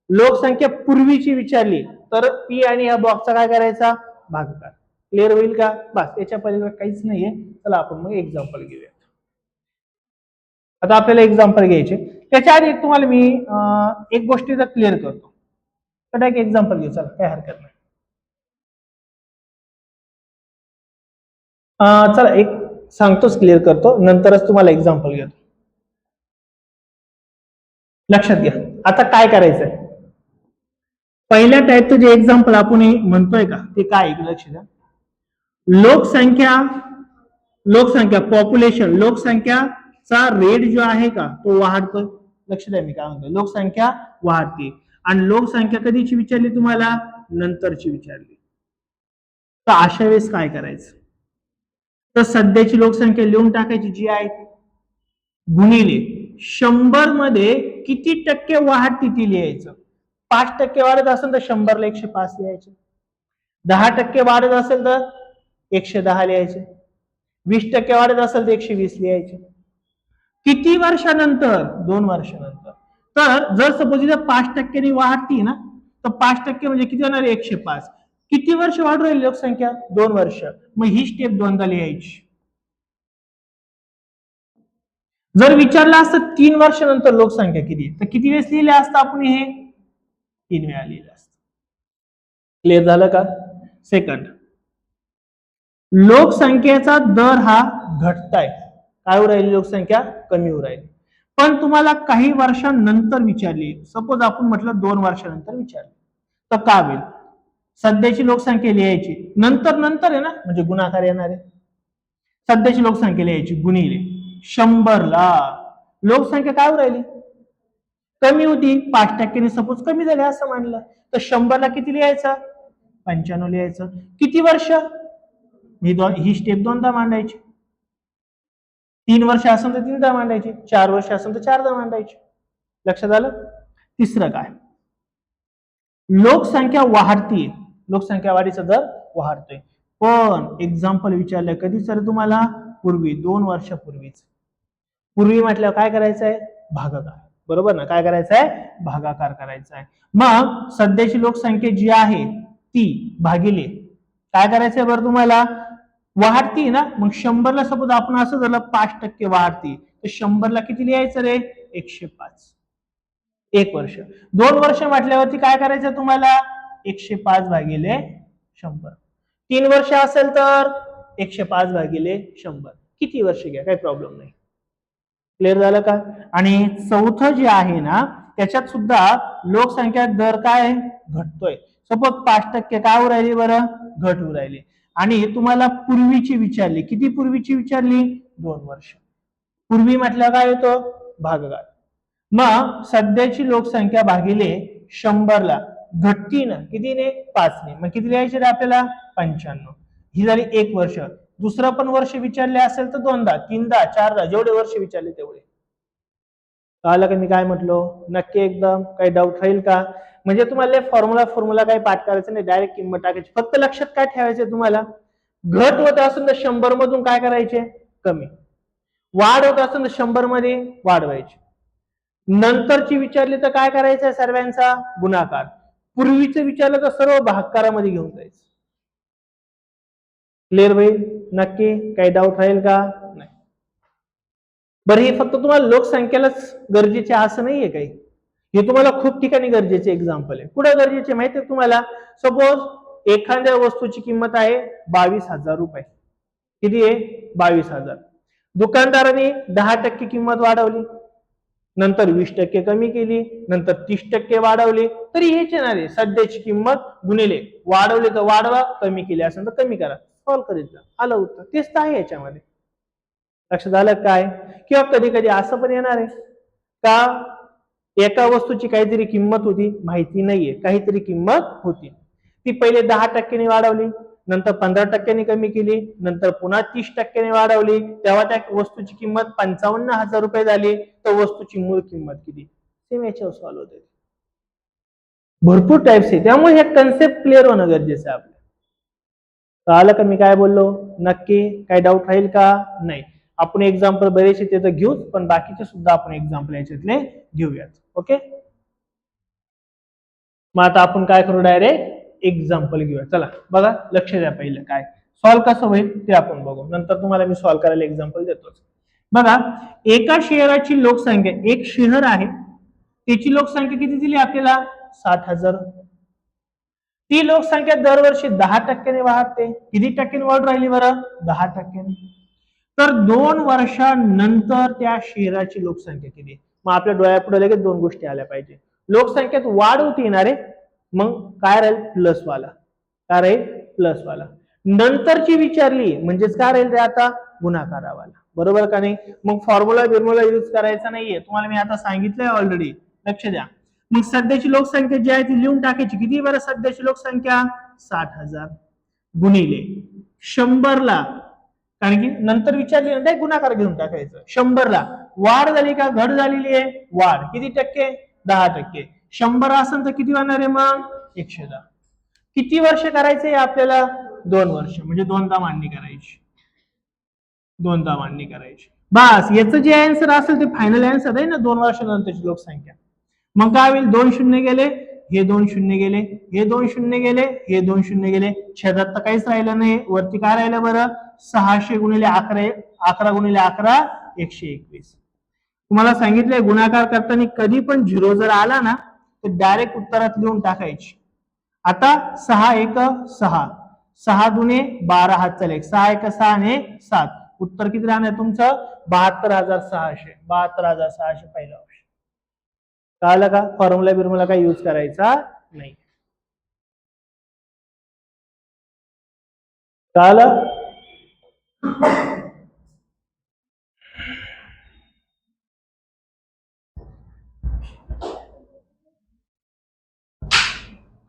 लोकसंख्या पूर्वीची विचारली तर पी आणि ह्या बॉक्सचा काय करायचा भागाकार. क्लिअर होईल का? बस याच्या पलीकडे काहीच नाहीये. चला आपण मग एक्झाम्पल घेऊया. आता आपल्याला एक्झाम्पल घ्यायचे, त्याच्या आधी तुम्हाला मी एक गोष्टीचा क्लिअर करतो. तर एक एक्झाम्पल घेऊ, चला काय हरकत नाही. चला एक सांगतोच, क्लिअर करतो, नंतरच तुम्हाला एक्झाम्पल घेतो. लक्षात घ्या आता काय करायचंय. पहिल्या टाईपचं जे एक्झाम्पल आपण म्हणतोय का ते काय, लक्ष द्या. लोकसंख्या लोकसंख्या पॉप्युलेशन लोकसंख्याचा रेट जो आहे का तो वाढतोय. लक्ष द्या मी काय म्हणतोय, लोकसंख्या वाढते आणि लोकसंख्या कधीची विचारली तुम्हाला नंतरची विचारली, तर अशा वेळेस काय करायचं, तर सध्याची लोकसंख्या लिहून टाकायची जी आहे गुणिले 100 मध्ये किती टक्के वाढती ती लिहायचं. 5% वाढत असेल तर 100ला 105 लिहायचे, 10% वाढत असेल तर 110 लिहायचे, 20% वाढत असेल तर 120 लिहायचे. किती वर्षानंतर 2 वर्षानंतर. तर जर सपोज इथं 5% वाढती ना तर 5% म्हणजे किती होणार 105. किती वर्ष वाढू राहील लोकसंख्या 2 वर्ष, मग ही स्टेप दोनदा लिहायची. जर विचारलं असतं 3 वर्षानंतर लोकसंख्या किती तर किती वेळेस लिहिले असतं आपण हे 3 वेळा लिहिलं असतं. क्लिअर झालं का? सेकंड, लोकसंख्येचा दर हा घटताय, काय होऊ राहिली लोकसंख्या कमी होऊ राहिली, पण तुम्हाला काही वर्षांनंतर विचारली, सपोज आपण म्हटलं 2 वर्षानंतर विचारली, तर काय होईल, सध्याची लोकसंख्या लिहायची, नंतर नंतर आहे ना म्हणजे गुणाकार येणार आहे, सध्याची लोकसंख्या लिहायची गुणिले 100ला लोकसंख्या काय होऊ राहिली कमी होती, 5% सपोज कमी झाली असं मानलं, तर 100ला किती लिहायचं 95 लिहायचं. किती वर्ष, ही स्टेप दोनदा मांडायची, 3 वर्ष असेल तर 3दा मांडायची, 4 वर्ष असेल तर 4दा मांडायची. लक्षात आलं? तिसरं काय, लोकसंख्या वाढतीये, लोकसंख्या वाढीचा दर वाढतोय, पण एक्झाम्पल विचारलंय कधी सर तुम्हाला पूर्वी 2 वर्षापूर्वीच. पूर्वी म्हटल्यावर काय करायचंय भागाकार, बरोबर ना, काय करायचंय भागाकार करायचा आहे. मग सध्याची लोकसंख्या जी आहे ती भागिले काय करायचंय बरं तुम्हाला वाढती ना, मग 100ला सपोज आपण असं झालं 5% वाढती तर 100ला किती लिहायचं रे 105. 1 वर्ष, 2 वर्ष म्हटल्यावरती काय करायचं तुम्हाला 105 भागिले 100, 3 वर्ष असेल तर 105 भागिले 100, किती वर्ष घ्या काही प्रॉब्लेम नाही. क्लिअर झालं का? आणि चौथं जे आहे ना त्याच्यात सुद्धा लोकसंख्या दर काय घटतोय, सपोज 5% काय होऊ राहिली बरं घट होऊ राहिली, आणि तुम्हाला पूर्वीची विचारली, किती पूर्वीची विचारली 2 वर्ष, पूर्वी म्हटलं काय होतो भागाकार, मग सध्याची लोकसंख्या भागिले 100ला घटती ना कितीने 5ने, मग किती लिहायचे रे आपल्याला 95, ही झाली 1 वर्ष. दुसरं पण वर्ष विचारले असेल तर 2दा 3दा 4दा जेवढे वर्ष विचारले तेवढे. कळलं का मी काय म्हटलो? नक्की एकदम काही डाऊट राहील का? म्हणजे तुम्हाला फॉर्म्युला काही पाठ करायचं नाही, डायरेक्ट किंमत टाकायची, फक्त लक्षात काय ठेवायचं तुम्हाला, घट होत असेल तर 100 मधून काय करायचे कमी, वाढ होत असेल तर 100 मध्ये वाढवायची, नंतरची विचारली तर काय करायचं सर्वांचा गुणाकार, पूर्वीचं विचारलं तर सर्व भागाकारामध्ये घेऊन जायचं. क्लिअर होईल? नक्की काही डाऊट राहील का? नाही. बरं हे फक्त तुम्हाला लोकसंख्येलाच गरजेचे असं नाहीये काही, हे तुम्हाला खूप ठिकाणी गरजेचे एक्झाम्पल आहे. कुठे गरजेचे माहिती आहे तुम्हाला, सपोज एखाद्या वस्तूची किंमत आहे 22,000 रुपये, किती आहे 22,000, दुकानदाराने 10% किंमत वाढवली, नंतर 20% कमी केली, नंतर 30% वाढवली, तरी हेच येणार आहे सध्याची किंमत गुणिले वाढवले तर वाढवा, कमी केली असेल तर कमी करा, सॉल्व्ह करीत जा, आलं उत्तर. तेच तर आहे याच्यामध्ये. लक्षात आलं काय? किंवा कधी कधी असं पण येणार आहे का एका वस्तूची काहीतरी किंमत होती माहिती नाहीये, काहीतरी किंमत होती, ती पहिले 10% वाढवली, नंतर 15% कमी केली, नंतर पुन्हा 30% वाढवली, तेव्हा त्या वस्तूची किंमत 55,000 रुपये झाली, तर वस्तूची मूळ किंमत किती, सेम याच्यावर सॉल्व्ह होते. भरपूर टाइप्स आहे, त्यामुळे हे कन्सेप्ट क्लिअर होणं गरजेचं आहे आपलं. कळालं का मी काय बोललो? नक्की काय डाऊट राहील का? नाही. आपण एक्झाम्पल बरेचसे ते तर घेऊच, पण बाकीचे सुद्धा आपण एक्झाम्पल याच्यातले घेऊयात. ओके, मग आता आपण काय करू, डायरेक्ट एक्झाम्पल घेऊया. चला बघा, लक्ष द्या. पहिलं काय सॉल्व्ह कसं होईल ते आपण बघू, नंतर तुम्हाला मी सॉल्व्ह करायला एक्झाम्पल देतोच. बघा, एका शहराची लोकसंख्या, एक शहर आहे त्याची लोकसंख्या किती दिली आपल्याला? 60,000. ती लोकसंख्या दरवर्षी 10% वाढते. किती टक्क्यांनी वाढ राहिली बरं? 10%. तर 2 वर्षानंतर त्या शहराची लोकसंख्या किती? मग आपल्या डोळ्यापुढे लगेच दोन गोष्टी आल्या पाहिजे. लोकसंख्येत वाढ होती येणारे, मग काय राहील? प्लस वाला. काय राहील? प्लस वाला. नंतरची विचारली म्हणजेच काय राहील रे आता? गुणाकारावाला. बरोबर का नाही? मग फॉर्म्युला बिर्म्युला युज करायचा नाहीये, तुम्हाला मी आता सांगितलंय ऑलरेडी. लक्ष द्या. मग सध्याची लोकसंख्या जी आहे ती लिहून टाकायची. किती बरं सध्याची लोकसंख्या? 60,000 गुणिले 100ला, कारण की नंतर विचारली नाही, गुणाकार घेऊन टाकायचं. 100ला वाढ झाली का घट झालेली आहे? वाढ. किती टक्के? 10%. 100 असेल तर किती होणार आहे मग? 110. किती वर्ष करायचंय आपल्याला? 2 वर्ष, म्हणजे दोनदा मांडणी करायची. दोनदा मांडणी करायची. बस, याचं जे आन्सर असेल ते फायनल आन्सर आहे ना, 2 वर्षानंतरची लोकसंख्या. मग काय होईल? 2 शून्य गेले, हे 2 शून्य गेले, हे 2 शून्य गेले, हे 2 शून्य गेले. छेदात तर काहीच राहिलं नाही. वरती काय राहिलं बरं? 600 गुणिले 11, 11 गुणिले 11, 121. तुम्हाला सांगितलंय गुणाकार करताना कधी पण 0 जर आला ना, तर डायरेक्ट उत्तरात लिहून टाकायची. आता 6 एक 6, 6 दुने 12 हात चालेल, 6 एक 6 आणि 7. उत्तर किती राहणार तुमचं? 72,600. 72,600 पहिला ऑप्शन. कळलं का? फॉर्म्युला बिर्म्युला काही यूज करायचा नाही. कळलं?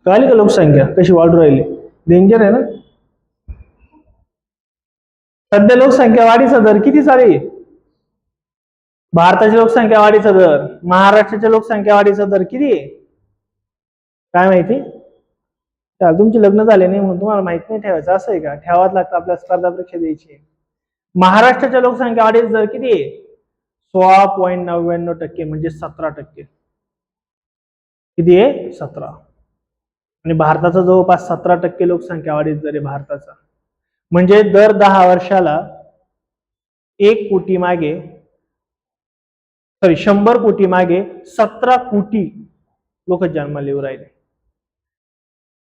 कळली का लोकसंख्या कशी वाढू राहिली? डेंजर आहे ना. सध्या लोकसंख्या वाढीचा दर किती चालू आहे? भारताची लोकसंख्या वाढीचा दर, महाराष्ट्राच्या लोकसंख्या वाढीचा दर किती आहे? काय माहिती? तुमचे लग्न झाले नाही म्हणून तुम्हाला माहित नाही ठेवायचं असं आहे का? ठेवाच लागतं, आपल्या स्पर्धा परीक्षा द्यायची. महाराष्ट्राच्या लोकसंख्या वाढीचा दर किती आहे? 16.99%, म्हणजे 17%. किती आहे? 17. आणि भारताचा जवळपास 17% लोकसंख्या वाढीचा दर आहे भारताचा. म्हणजे दर 10 वर्षाला 1 कोटी मागे, सॉरी 100 कोटी मागे 17 कोटी लोक जन्माला येऊ राहिले.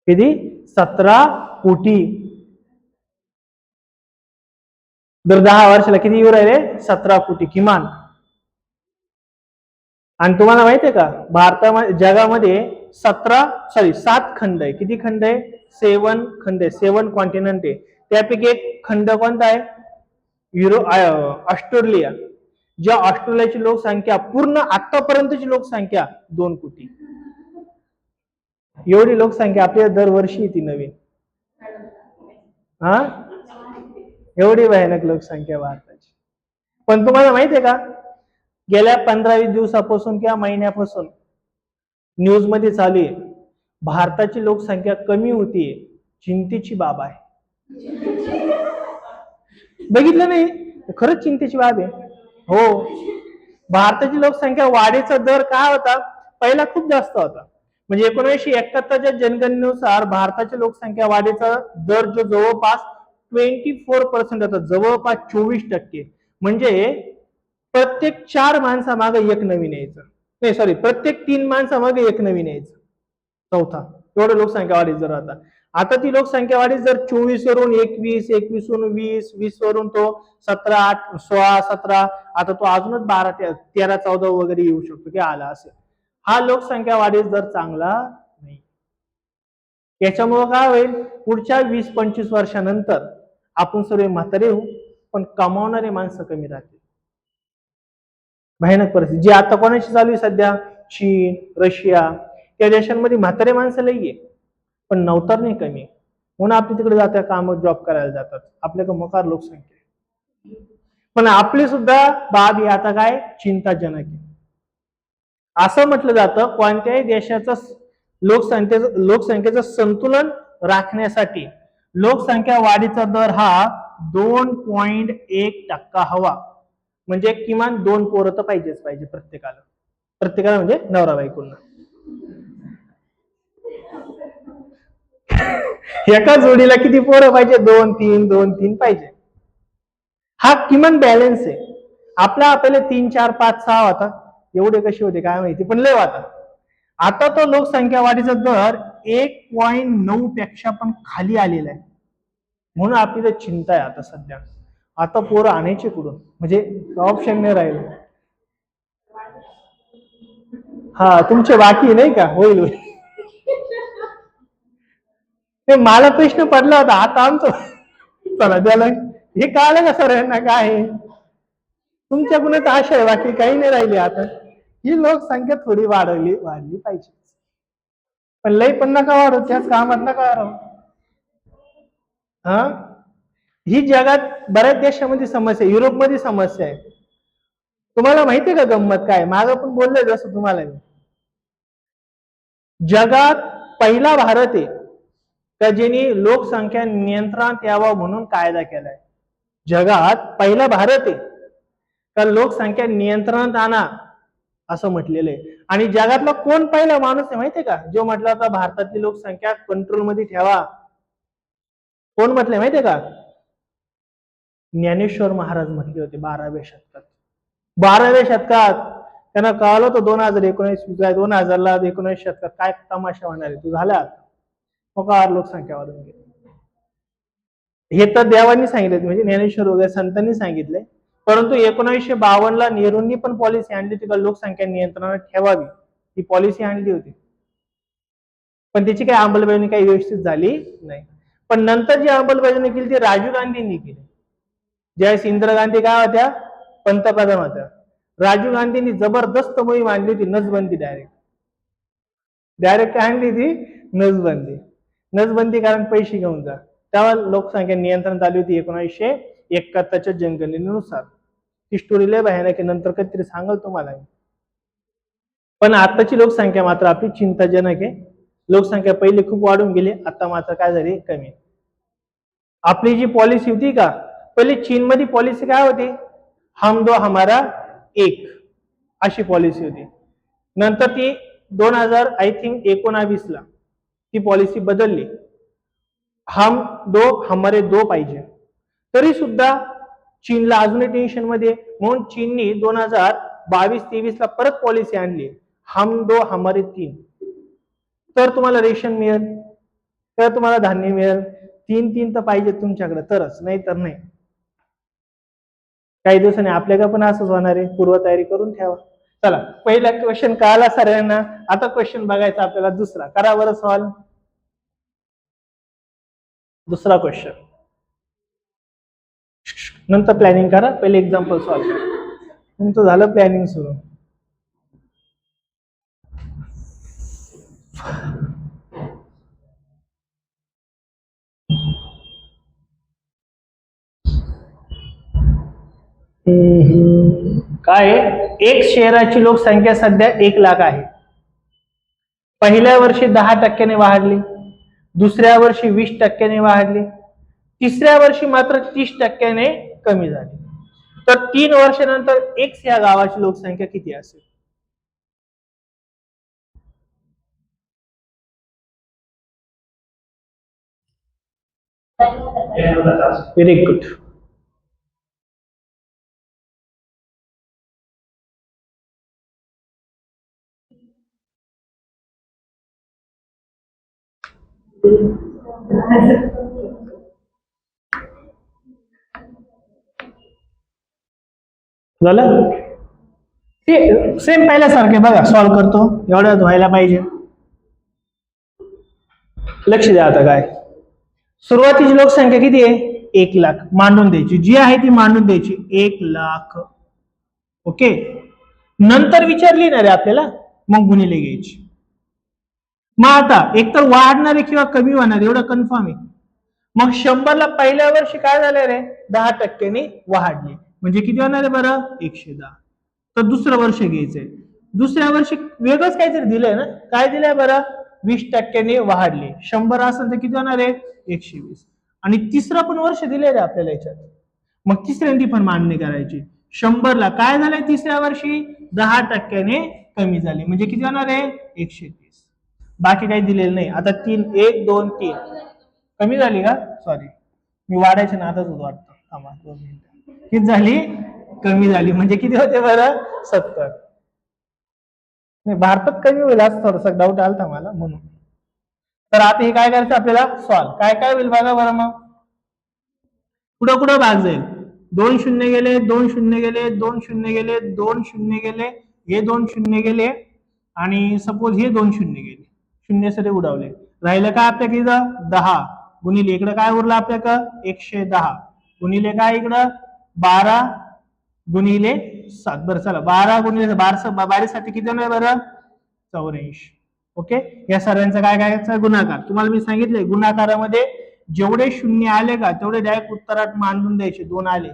किती? 17 कोटी. दर 10 वर्षाला किती येऊ राहिले? 17 कोटी किमान. आणि तुम्हाला माहितीये का, भारतामध्ये जगामध्ये 7 खंड आहे. किती खंड आहे? 7 खंड आहे. 7 कॉन्टिनेंट आहे. त्यापैकी एक खंड कोणता आहे? ऑस्ट्रेलिया. ज्या ऑस्ट्रेलियाची लोकसंख्या, पूर्ण आतापर्यंतची लोकसंख्या 2 कोटी. एवढी लोकसंख्या आपल्या दरवर्षी येते नवीन. हा, एवढी भयानक लोकसंख्या भारताची. पण तुम्हाला माहितीये का, गेल्या 15-20 दिवसापासून किंवा महिन्यापासून न्यूज मध्ये चालू आहे, भारताची लोकसंख्या कमी होतीये. चिंतेची बाब आहे. बघितलं नाही? खरंच चिंतेची बाब आहे. हो, भारताची लोकसंख्या वाढीचा दर काय होता? पहिला खूप जास्त होता. म्हणजे 1971च्या जनगणनेनुसार भारताची लोकसंख्या वाढीचा दर जो जवळपास 24% होता, जवळपास 24%. म्हणजे प्रत्येक 4 माणसामागे एक नवीन यायचं. नाही सॉरी, प्रत्येक 3 माणसामागे एक नवीन यायचं. चौथा. एवढं लोकसंख्या वाढीचा दर होता. आता ती लोकसंख्या वाढी जर 24 वरून 21, 21 वरून 20, 20 वरून तो 17, 8, 16, 17, आता तो अजूनच 12, 13, 14 वगैरे येऊ शकतो की आला असेल. हा लोकसंख्या वाढीचा दर चांगला नाही. याच्यामुळे काय होईल? पुढच्या 20-25 वर्षानंतर आपण सर्व म्हातारे होऊ, पण कमावणारे माणसं कमी राहतील. भयानक परिस्थिती जी आता कोणाची चालू आहे सध्या? चीन, रशिया, त्या देशांमध्ये म्हातारे माणसं लई आहे, पण नवतर नाही कमी. म्हणून आपली तिकडे जातात, काम जॉब करायला जातात. आपल्याकडे मोकार लोकसंख्या. पण आपली सुद्धा बाब ही आता काय चिंताजनक आहे. असं म्हटलं जातं, कोणत्याही देशाचं लोकसंख्येचं संतुलन राखण्यासाठी लोकसंख्या वाढीचा दर हा 2.1% हवा. म्हणजे किमान 2 पोरं तर पाहिजेच पाहिजे प्रत्येकाला म्हणजे नवरा बायकोला. एका जोडीला किती पोरं पाहिजे? 2-3 पाहिजे. हा किमान बॅलन्स आहे. आपल्या 3, 4, 5, 6 होता. एवढे कसे होते काय माहिती, पण लय होता. आता तो लोकसंख्या वाढीचा दर 1.9 पेक्षा पण खाली आलेला आहे. म्हणून आपली चिंता आहे आता सध्या. आता पोरं आणायचे कुठून, म्हणजे ऑप्शन नाही राहिले. हा तुमचे बाकी नाही का? होईल. ते मला प्रश्न पडला होता, आता आणतो. चला त्याला हे कळलं का सर यांना काय तुमच्याकडूनच आशा आहे, बाकी काही नाही राहिली. आता ही लोकसंख्या थोडी वाढली पाहिजे, पण लई पण नका वाढव, त्याच कामात नका वाढव. हा ही जगात बऱ्याच देशामध्ये समस्या आहे, युरोपमध्ये समस्या आहे. तुम्हाला माहितीये का गंमत काय? मागं पण बोलले जसं तुम्हाला, जगात पहिला भारत आहे का ज्यांनी लोकसंख्या नियंत्रणात यावं म्हणून कायदा केलाय. जगात पहिला भारत आहे का लोकसंख्या नियंत्रणात आणा असं म्हटलेलं आहे. आणि जगातला कोण पहिला माणूस आहे माहितीये का जो म्हटला होता भारतातली लोकसंख्या कंट्रोल मध्ये ठेवा? कोण म्हटलंय माहितीये का? ज्ञानेश्वर महाराज म्हटले होते 12व्या शतकात. 12व्या शतकात त्यांना कळलं होतं 2019 2019 शतकात काय तमाशा होणार आहे. तू झाला मग लोकसंख्या वाढून गेली. हे तर देवांनी सांगितले, म्हणजे ज्ञानेश्वर वगैरे संतांनी सांगितले. परंतु 1952 नेहरूंनी पण पॉलिसी आणली होती का लोकसंख्या नियंत्रणात ठेवावी. ही पॉलिसी आणली होती, पण त्याची काही अंमलबजावणी काही व्यवस्थित झाली नाही. पण नंतर जी अंमलबजावणी केली ती राजीव गांधींनी केली. ज्यावेळेस इंदिरा गांधी काय होत्या? पंतप्रधान होत्या. राजीव गांधींनी जबरदस्त मोहीम आणली होती, नसबंदी. डायरेक्ट काय आणली ती? नसबंदी. कारण पैसे घेऊन जा. तेव्हा लोकसंख्या नियंत्रण आली होती 1971च्या जनगणनेनुसार. ती स्टोरी लय भयानक आहे, नंतर कधीतरी सांगाल तुम्हाला. पण आताची लोकसंख्या मात्र आपली चिंताजनक आहे. लोकसंख्या पहिले खूप वाढून गेली, आता मात्र काय झाली? कमी. आपली जी पॉलिसी होती का, पहिले चीनमध्ये पॉलिसी काय होती? हम दो हमारा एक अशी पॉलिसी होती. नंतर ती 1919 ला ती पॉलिसी बदलली. हम दो हमारे दो पाहिजे. तरी सुद्धा चीनला अजूनही टेन्शन मध्ये, म्हणून चीननी 2022-23 ला परत पॉलिसी आणली, हम दो हमारे तीन. तर तुम्हाला रेशन मिळेल, तर तुम्हाला धान्य मिळेल. 3 तर पाहिजे तुमच्याकडे, तरच, नाही तर नाही. काही दिवसांनी आपल्याला पण असंच होणार आहे, पूर्वतयारी करून ठेवा. चला, पहिला क्वेश्चन कळाला सगळ्यांना. आता क्वेश्चन बघायचा आपल्याला दुसरा. करा बरं सॉल्व. दुसरा क्वेश्चन नंतर प्लॅनिंग करा, पहिले एक्झाम्पल सॉल्व करा. तुमचं झालं प्लॅनिंग सुरू. काय? एक शहराची लोकसंख्या सध्या 1 लाख आहे. पहिल्या वर्षी 10% वाढली, दुसऱ्या वर्षी 20% वाढली, तिसऱ्या वर्षी मात्र 30% कमी झाली. तर 3 वर्षानंतर एक्स या गावाची लोकसंख्या किती असेल? Very good. झालं? ते सेम पहिल्यासारखे बघा, सॉल्व करतो. एवढ्यात व्हायला पाहिजे. लक्ष द्या. आता काय सुरुवातीची लोकसंख्या किती आहे? 1 लाख. मांडून द्यायची, जी आहे ती मांडून द्यायची, 1 लाख. ओके. नंतर विचारली ना रे आपल्याला, मग गुणिले घ्यायची. मग आता एकतर वाढणार आहे किंवा कमी होणार एवढं कन्फर्म आहे. मग 100ला पहिल्या वर्षी काय झालं रे? 10% वाढली, म्हणजे किती होणार आहे बरं? 110. तर दुसरं वर्ष घ्यायचंय. दुसऱ्या वर्षी वेगळंच काहीतरी दिलंय ना. काय दिलंय बरं? 20% वाढली. 100 असेल तर किती होणार आहे? 120. आणि तिसरं पण वर्ष दिले रे आपल्याला याच्यात. मग तिसऱ्यांदी पण मांडणी करायची. 100ला काय झालंय तिसऱ्या वर्षी? 10% कमी झाली. म्हणजे किती होणार आहे? 130. बाकी काही दिलेलं नाही. आता 3 1 2 3 कमी झाली का? सॉरी, मी वाढायच्या नादात होतो वाटतं. थांबा 2 मिनिटं. किती झाली? कमी झाली. म्हणजे किती होते बरं? 70. नाही, भारतात कमी होईल असं थोडासा डाऊट आलता मला म्हणून. तर आता हे काय करायचं आपल्याला? सॉल्व. काय काय होईल बघा बरं मग. कुठं कुठं भाग जाईल? 2 शून्य गेले, 2 शून्य गेले, 2 शून्य गेले, 2 शून्य गेले, हे 2 शून्य गेले आणि सपोज हे 2 शून्य गेले. शून्य सरे उडवले. राहिलं काय आपल्या इथं? 10 गुणिले इकडं काय उरलं आपल्याकडं? 110 गुणिले काय इकडं? 12 गुणिले 7. बरं चला, 12 गुणिले 12 साठी किती होणार बरं? 84. ओके. या सर्वांचा काय करायचं? गुणाकार. तुम्हाला मी सांगितले गुणाकारामध्ये जेवढे शून्य आले का तेवढे डायरेक्ट उत्तरात मांडून द्यायचे. 2 आले,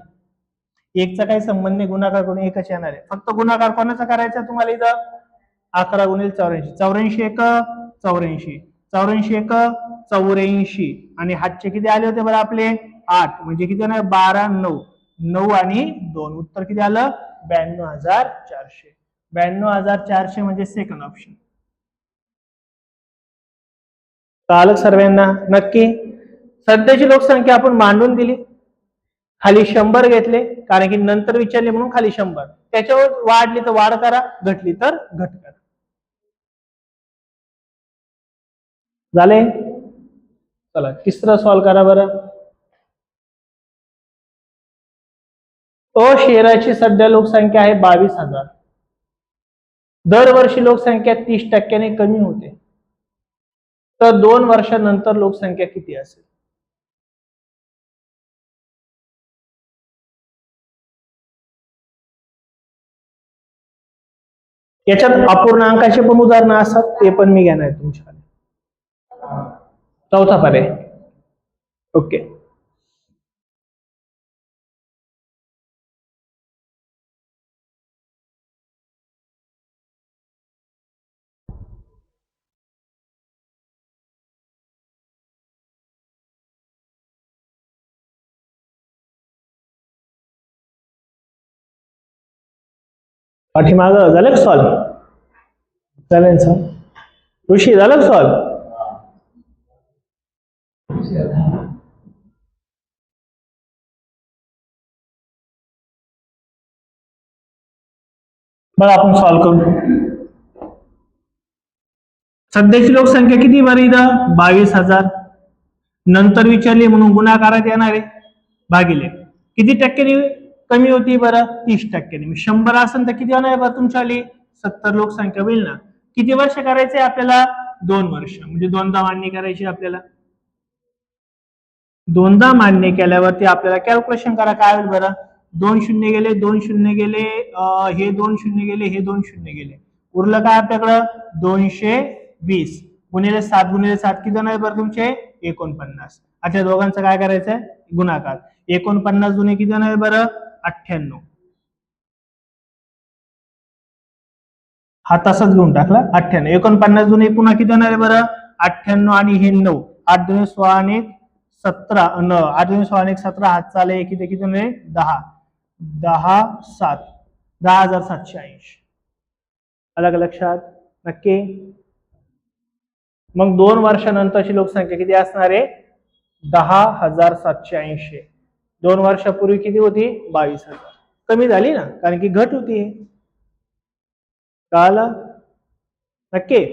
एकचा काही संबंध नाही, गुणाकार करून एकच येणार आहे. फक्त गुणाकार कोणाचा करायचा तुम्हाला इथं? 11 गुणिले 84. 84 एक 84, 84 एक 84 आणि हातचे किती आले होते बरं आपले? 8. म्हणजे किती होणार? 12 9 9 आणि 2. उत्तर किती आलं? 92,400. 92,400 म्हणजे सेकंड ऑप्शन. कळालं सर्वांना? नक्की. सध्याची लोकसंख्या आपण मांडून दिली. खाली 100 घेतले कारण की नंतर विचारले म्हणून खाली 100. त्याच्यावर वाढली तर वाढ करा, घटली तर घट करा. झाले? चला तिसरं सॉल्व करा बरं. अ शहराची सध्या लोकसंख्या आहे 22,000. दरवर्षी लोकसंख्या 30% कमी होते. तर 2 वर्षानंतर लोकसंख्या किती असेल? याच्यात अपूर्णांकाचे पण उदाहरणं असतात, ते पण मी घेणार आहे तुमच्याकडे. चौथा पर्याय. ओके. पाठीमाग झालं का सॉल्व? चालेल सर. ऋषी झालं का सॉल्व? बघा आपण सॉल्व करू. सध्याची लोकसंख्या किती बरं इथं? 22,000. नंतर विचारली म्हणून गुणाकारात येणार आहे, भागिले किती टक्क्यांनी कमी होती बरं? 30%. 100 असेल तर किती होणार आहे बरं तुमच्यावाली? 70 लोकसंख्या होईल ना. किती वर्ष करायचे आपल्याला? 2 वर्ष. म्हणजे दोनदा मान्य करायची आपल्याला. दोनदा मान्य केल्यावरती आपल्याला कॅल्क्युलेशन करा काय होईल बरं? 2 शून्य गेले, 2 शून्य गेले, हे 2 शून्य गेले, हे 2 शून्य गेले, उरलं काय आपल्याकडं? 220 गुणिले 7 गुणिले 7 किती होणार बरं तुमचे? 49. अच्छा, दोघांचं काय करायचंय? गुणाकार. 49 जुने किती होणार बरं? 98. हा तसाच घेऊन टाकला 98. 49 जुने पुन्हा किती होणार आहे बरं? 98 आणि हे 9. 8 दुने 16 आणि 17 8 दुने 16 आणि 17 हात चाले किती किती होणार? 10 10 7 10,780. अलग लक्षात? नक्की. मग 2 वर्षानंतरची लोकसंख्या किती असणार आहे? 10,780. 2 वर्षापूर्वी किती होती? 22,000. कमी झाली ना, कारण की घट होती. कळालं? नक्की.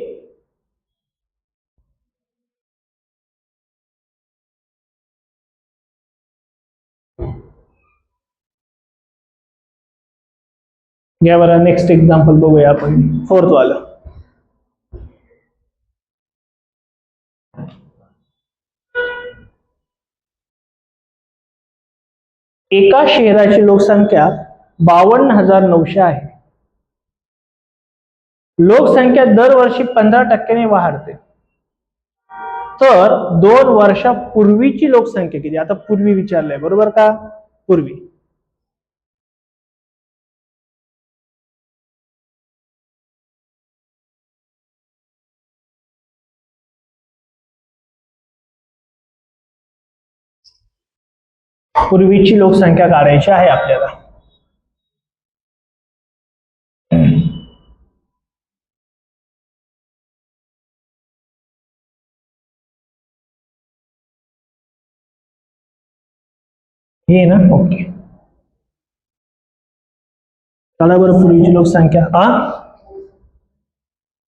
या बरं नेक्स्ट एक्झाम्पल बघूया आपण. 4th वालं. एका शहराची लोकसंख्या 52,900 आहे. लोकसंख्या दरवर्षी 15% वाढते. तर 2 वर्षापूर्वीची लोकसंख्या किती? आता पूर्वी विचारलंय बरोबर का? पूर्वी. पूर्वीची लोकसंख्या काढायची आहे आपल्याला. हे ना, ओके. चला बरं, पूर्वीची लोकसंख्या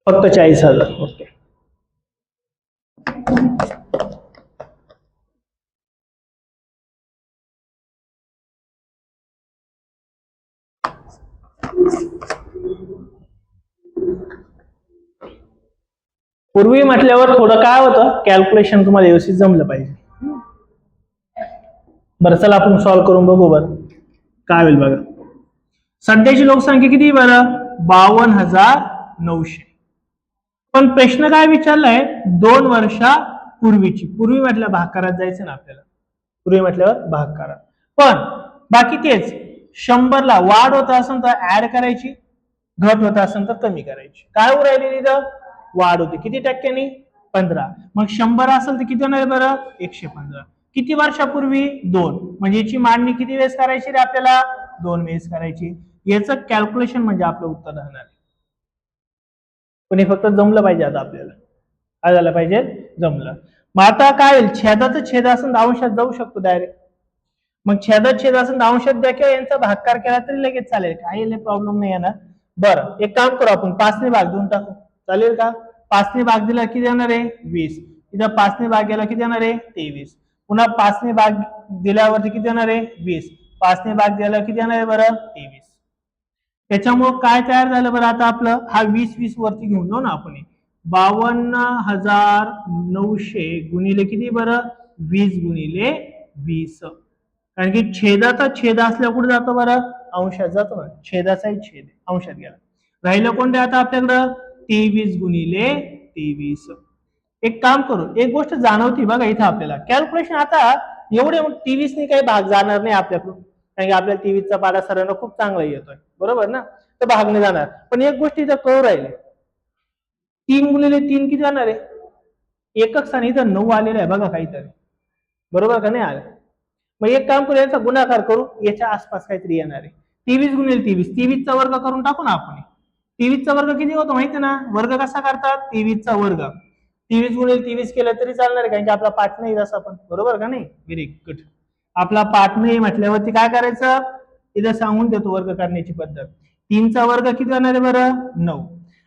फक्त 40,000. ओके. पूर्वी म्हटल्यावर थोडं काय होतं, कॅल्क्युलेशन तुम्हाला व्यवस्थित जमलं पाहिजे. बरं चला आपण सॉल्व्ह करून बघू बरं काय होईल बघा. सध्याची लोकसंख्या किती बरं, 52,900. पण प्रश्न काय विचारलाय, 2 वर्षापूर्वीची. पूर्वी म्हटलं भागाकारात जायचं ना आपल्याला, पूर्वी म्हटल्यावर भागाकारात. पण बाकी तेच 100ला वाढ होत असेल तर ऍड करायची, घट होत असेल तर कमी करायची. काय उरायली तिथं, वाढ होते. किती टक्क्यांनी, 15. मग 100 असेल तर किती होणार बरं, 115. किती वर्षापूर्वी, 2. म्हणजे याची मांडणी किती वेळेस करायची रे आपल्याला, 2 वेळेस करायची. याचं कॅल्क्युलेशन म्हणजे आपलं उत्तर राहणार आहे. पण हे फक्त जमलं पाहिजे. आता आपल्याला काय झालं पाहिजे, जमलं. मग आता काय होईल, छेदाचं छेद असेल अंशात जाऊ शकतो डायरेक्ट. मग छेदात छेद असेल अंशात द्या किंवा यांचा भागाकार केला तरी लगेच चालेल, काही प्रॉब्लेम नाही येणार. बरं एक काम करू, आपण 5ने भाग देऊन टाकू, चालेल का. 5ने भाग दिला किती येणार आहे, 20. इथं 5ने भाग गेला किती येणार आहे, 23. पुन्हा 5ने भाग दिल्यावरती किती येणार आहे, 20. 5ने भाग दिला किती येणार आहे बरं, 23. त्याच्यामुळे काय तयार झालं बरं, आता आपलं हा 20 वरती घेऊन जाऊ ना आपण. 52,900 गुणिले किती बरं, 20 गुणिले 20. कारण की छेदाचा छेद असल्या कुठे जातो बरं, अंशात जातो ना. छेदाचाही छेद अंशात गेला. राहिलं कोणते आता आपल्याकडं, 23 गुणिले 23. एक काम करू, एक गोष्ट जाणवती बघा इथं आपल्याला, कॅल्क्युलेशन आता एवढे 23ने काही भाग जाणार नाही आपल्याकडून, कारण की आपल्याला 23चा पाढा सरांना खूप चांगला येतोय, बरोबर ना. तर भागने जाणार. पण एक गोष्ट इथं कळू राहिले, 3 गुणिले 3 किती जाणार आहे, एकक स्थानी इथं 9 आलेलं आहे बघा काहीतरी, बरोबर का नाही आलं. मग एक काम करू, याचा गुणाकार करू, याच्या आसपास काहीतरी येणार आहे. 23 गुणिले 23, 23चा वर्ग करून टाकू ना आपण. 23चा वर्ग किती होतो माहिती ना, वर्ग कसा करतात, 23चा वर्ग. 23 गुणिले 23 केलं तरी चालणार आहे, कारण की आपला पाठ नाही जसा आपण, बरोबर का नाही. Very good. आपला पाठ नाही म्हटल्यावरती काय करायचं, इथं सांगून देतो वर्ग करण्याची पद्धत. 3चा वर्ग किती होणार आहे बरं, 9.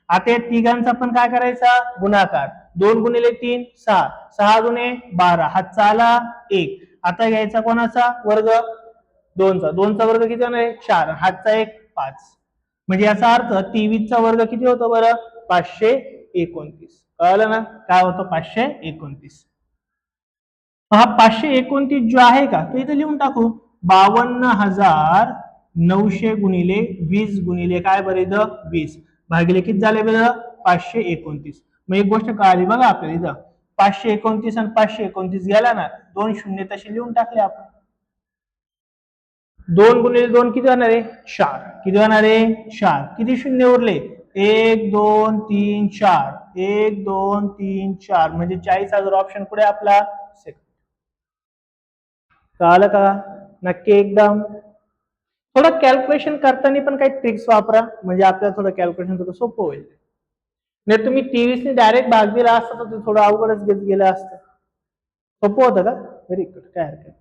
आता या तिघांचा पण काय करायचा, गुणाकार. 2 गुणिले 3 6, 6 गुणे 12, हातचा आला 1. आता घ्यायचा कोणाचा वर्ग, 2चा. 2चा वर्ग किती होणार आहे, 4. हातचा 1 5. म्हणजे याचा अर्थ 23चा वर्ग किती होतो बरं, 529. कळलं ना, काय होतं 529. हा 529 जो आहे का, तो इथे लिहून टाकू. 52,900 गुणिले 20 गुणिले काय बरं इथं 20 भागिले किती झाले बरं, 529. मग एक गोष्ट कळाली बघा आपल्याला, इथं 529 आणि 529 गेला ना, 2 शून्य तसे लिहून टाकले आपण. 2 गुणिले 2 किती होणार आहे, 4. किती होणार आहे, 4. किती शून्य उरले, 1 2 3 4, 1 2 3 4, म्हणजे 40,000 ऑप्शन पुढे आपला सेकंड. कळालं का, नक्की एकदम. थोडं कॅल्क्युलेशन करताना पण काही ट्रिक्स वापरा, म्हणजे आपल्याला थोडं कॅल्क्युलेशन थोडं सोपं होईल. नाही तुम्ही 23ने डायरेक्ट भाग दिला असता तर थोडं अवघडच गेलं असतं. सोपं होतं का, व्हेरी गुड, काय हरकत नाही.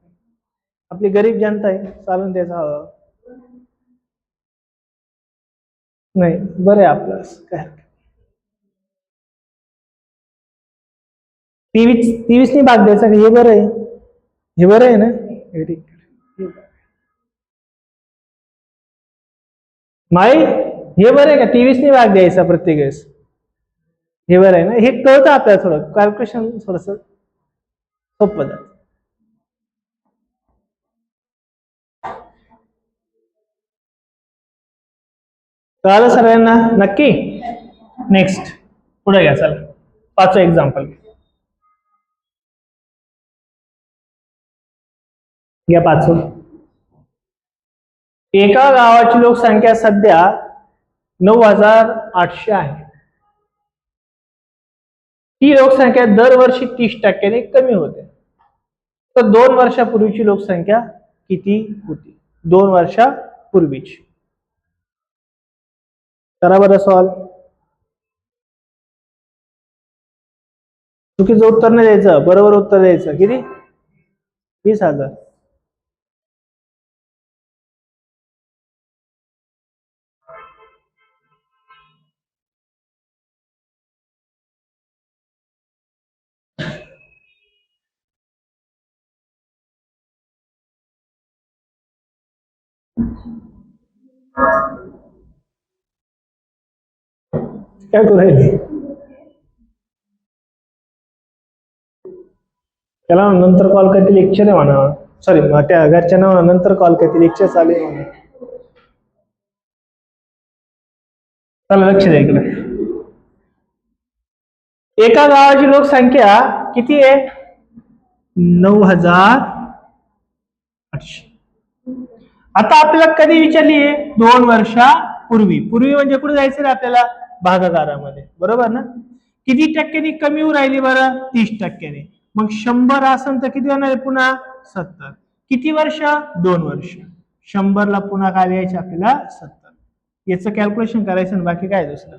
आपली गरीब जनता आहे, चालून द्यायचं हवं नाही, बरं आहे आपलं, काय हरकत. 23ने भाग द्यायचा, हे बरं आहे, हे बरं आहे ना, व्हेरी गुड. माई हे बरं आहे का, 23ने भाग द्यायचा प्रत्येक वेळेस, हे बरं आहे ना. हे कळतं आपल्याला, थोडं कॅल्क्युलेशन थोडस सोपं जातं. कळालं सगळ्यांना, नक्की. नेक्स्ट पुढे घ्या, चला 5चं एक्झाम्पल घ्या. 5. एका गावाची लोकसंख्या सध्या 9,800 आहे. ही लोकसंख्या दरवर्षी 30% कमी होते. तर 2 वर्षापूर्वीची लोकसंख्या किती होती 2 वर्षापूर्वीची. करा बरं सॉल्व. चुकीचं उत्तर नाही द्यायचं, बरोबर उत्तर द्यायचं. किती? 20,000. काय करू राहिली? त्याला नंतर कॉल करते, लेक्चर आहे म्हणा. सॉरी, त्या घरच्यांना नंतर कॉल करते, लेक्चर चालू आहे म्हणा. चला लक्ष द्या इकडे. एका गावाची लोकसंख्या किती आहे? 9,800. आता आपल्याला कधी विचारली आहे? 2 वर्षापूर्वी. पूर्वी म्हणजे कुठे जायचं रे आपल्याला? भागाकारामध्ये, बरोबर ना? किती टक्क्यांनी कमी होऊ राहिली बरं? 30%. मग 100 असेल तर किती होणार आहे पुन्हा? 70. किती वर्ष? 2 वर्ष. 100 ला पुन्हा काय द्यायचे आपल्याला? 70. याचं कॅल्क्युलेशन करायचं, बाकी काय दुसरं.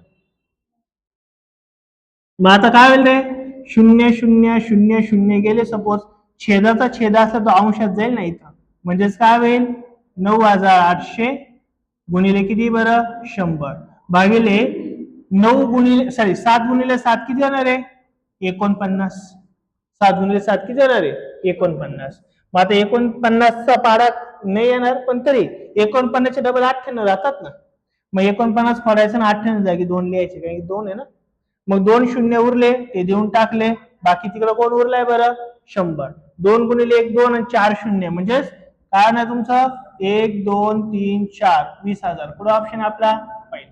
मग आता काय होईल रे? 0 0 0 0 गेले सपोज. छेदाचा छेद असला तो अंशात जाईल ना इथं. म्हणजेच काय होईल? 9,800 गुणिले किती बरं? 100 भागिले 9 गुणिले 7 गुणिले 7 किती होणार आहे? 49. 7 गुणिले 7 किती होणार आहे? 49. मग आता 49चा पाडा नाही येणार, पण तरी 49चे डबल 98 राहतात ना. मग 49 फोडायचं ना 98 जागी 2 लिहायचे, कारण 2 आहे ना. मग 2 शून्य उरले, ते देऊन टाकले. बाकी तिकडे कोण उरलाय बरं? 100. 2 गुणिले 1 2 आणि 4 शून्य, म्हणजेच काय नाही तुमचं? 1 2 3 4 20,000. पुढे ऑप्शन आपला पहिला.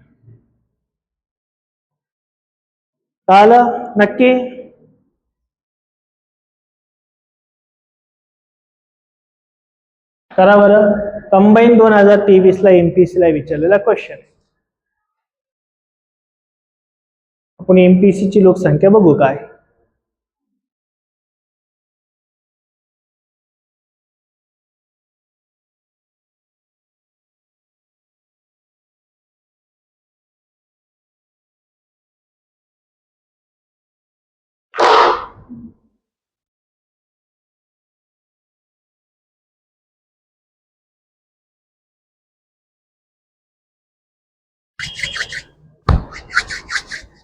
कळलं नक्की? करा बरं. कंबाईन 2023 ला एमपीएससी ला विचारलेला क्वेश्चन. आपण एमपीएससी ची लोकसंख्या बघू काय.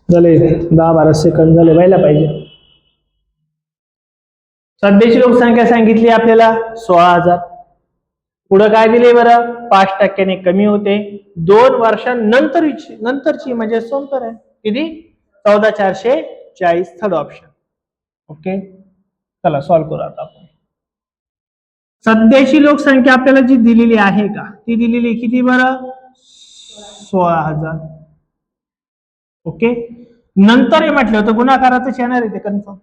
झाले 10-12 सेकंद झाले, व्हायला पाहिजे. सध्याची लोकसंख्या सांगितली आपल्याला 16,000. पुढे काय दिले बरं? 5% कमी होते. 2 वर्षांनंतरची म्हणजे सोंतर आहे. किती? 14,440. Third option. ओके, चला सॉल्व करू आता आपण. सध्याची लोकसंख्या आपल्याला जी दिलेली आहे का, ती दिलेली किती बरं? 16,000. ओके, नंतर हे म्हटलं होतं गुणाकारातच येणार आहे ते कन्फर्म.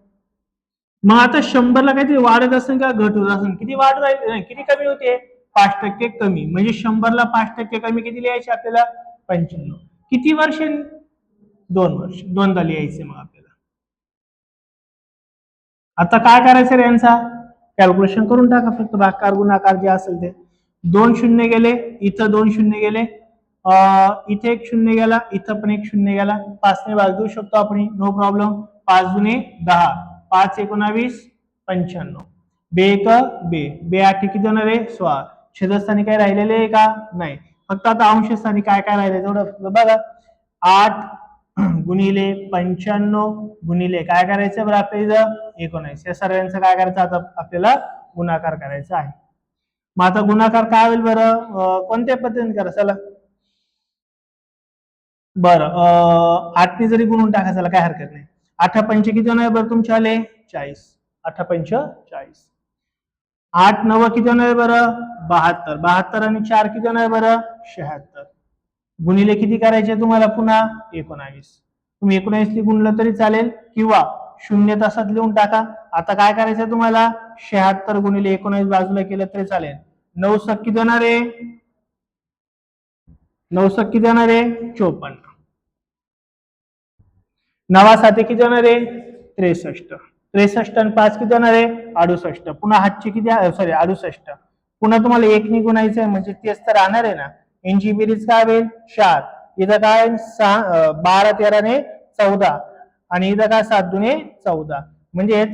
मग आता 100 ला काहीतरी वाढत असेल का घट होत असेल? किती वाढ राहील, किती कमी होते? 5% कमी. म्हणजे 100 ला 5% कमी किती लिहायचे आपल्याला? 95. किती वर्ष? 2 वर्ष. दोनदा लिहायचे मग आपल्याला. आता काय करायचं रे यांचा? कॅल्क्युलेशन करून टाका फक्त, भागाकार गुणाकार जे असेल ते. 2 शून्य गेले, इथं 2 शून्य गेले, इथे 1 शून्य गेला, इथं पण 1 शून्य गेला. 5 ने भाग देऊ शकतो आपण, नो प्रॉब्लेम. 5 दुने 10, 5 19 95. बे 1 बे, बे 8 किती होणार आहे? 16. छेदस्थानी काय राहिलेले आहे का? नाही. फक्त आता अंशस्थानी काय काय राहिले तेवढं बघा. 8 गुणिले 95 गुणिले काय करायचं बरं आपल्याला? 19. या सर्वांचं काय करायचं आता आपल्याला? गुणाकार करायचा आहे. मग आता गुणाकार काय होईल बरं? कोणत्या पद्धतीने करा? चला बरं, 8 ने जरी गुणून टाका, चला काय हरकत नाही. 8 पंचे किती होणार बरं तुमचे आले? 40. 8 पंच 40. 8 9 किती होणार बरं? 72. 72 आणि 4 किती होणार बरं? 76. गुणिले किती करायचे तुम्हाला पुन्हा? 19. तुम्ही 19 गुणलं तरी चालेल, किंवा 0 तासात लिहून टाका. आता काय करायचं तुम्हाला? 76 गुणिले 19 बाजूला केलं तरी चालेल. 9 सक किती होणार आहे? 9 सक किती होणार आहे? 54. 9 साते किती होणार आहे? 63. 63 आणि 5 किती होणार आहे? 68. पुन्हा हातची किती? सॉरी 68. पुन्हा तुम्हाला 1 ने गुणायचं आहे म्हणजे तेच तर राहणार आहे ना. यांची बेरीज काय होईल 4. इथं काय 12 13 ने 14 आणि इथं काय 7 दुने 14 म्हणजे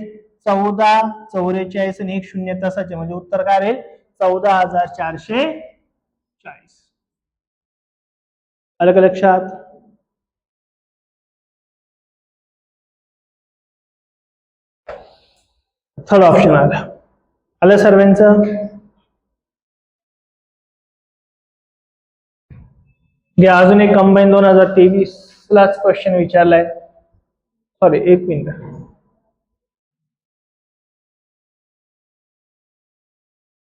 14 44 आणि 1 0 तासाचे म्हणजे उत्तर काय राहील 14,440. आलं का लक्षात? थर्ड ऑप्शन आलं सर्वांचं. अजून एक कंबाईन 2023 लाच क्वेश्चन विचारलाय. Sorry 1 minute.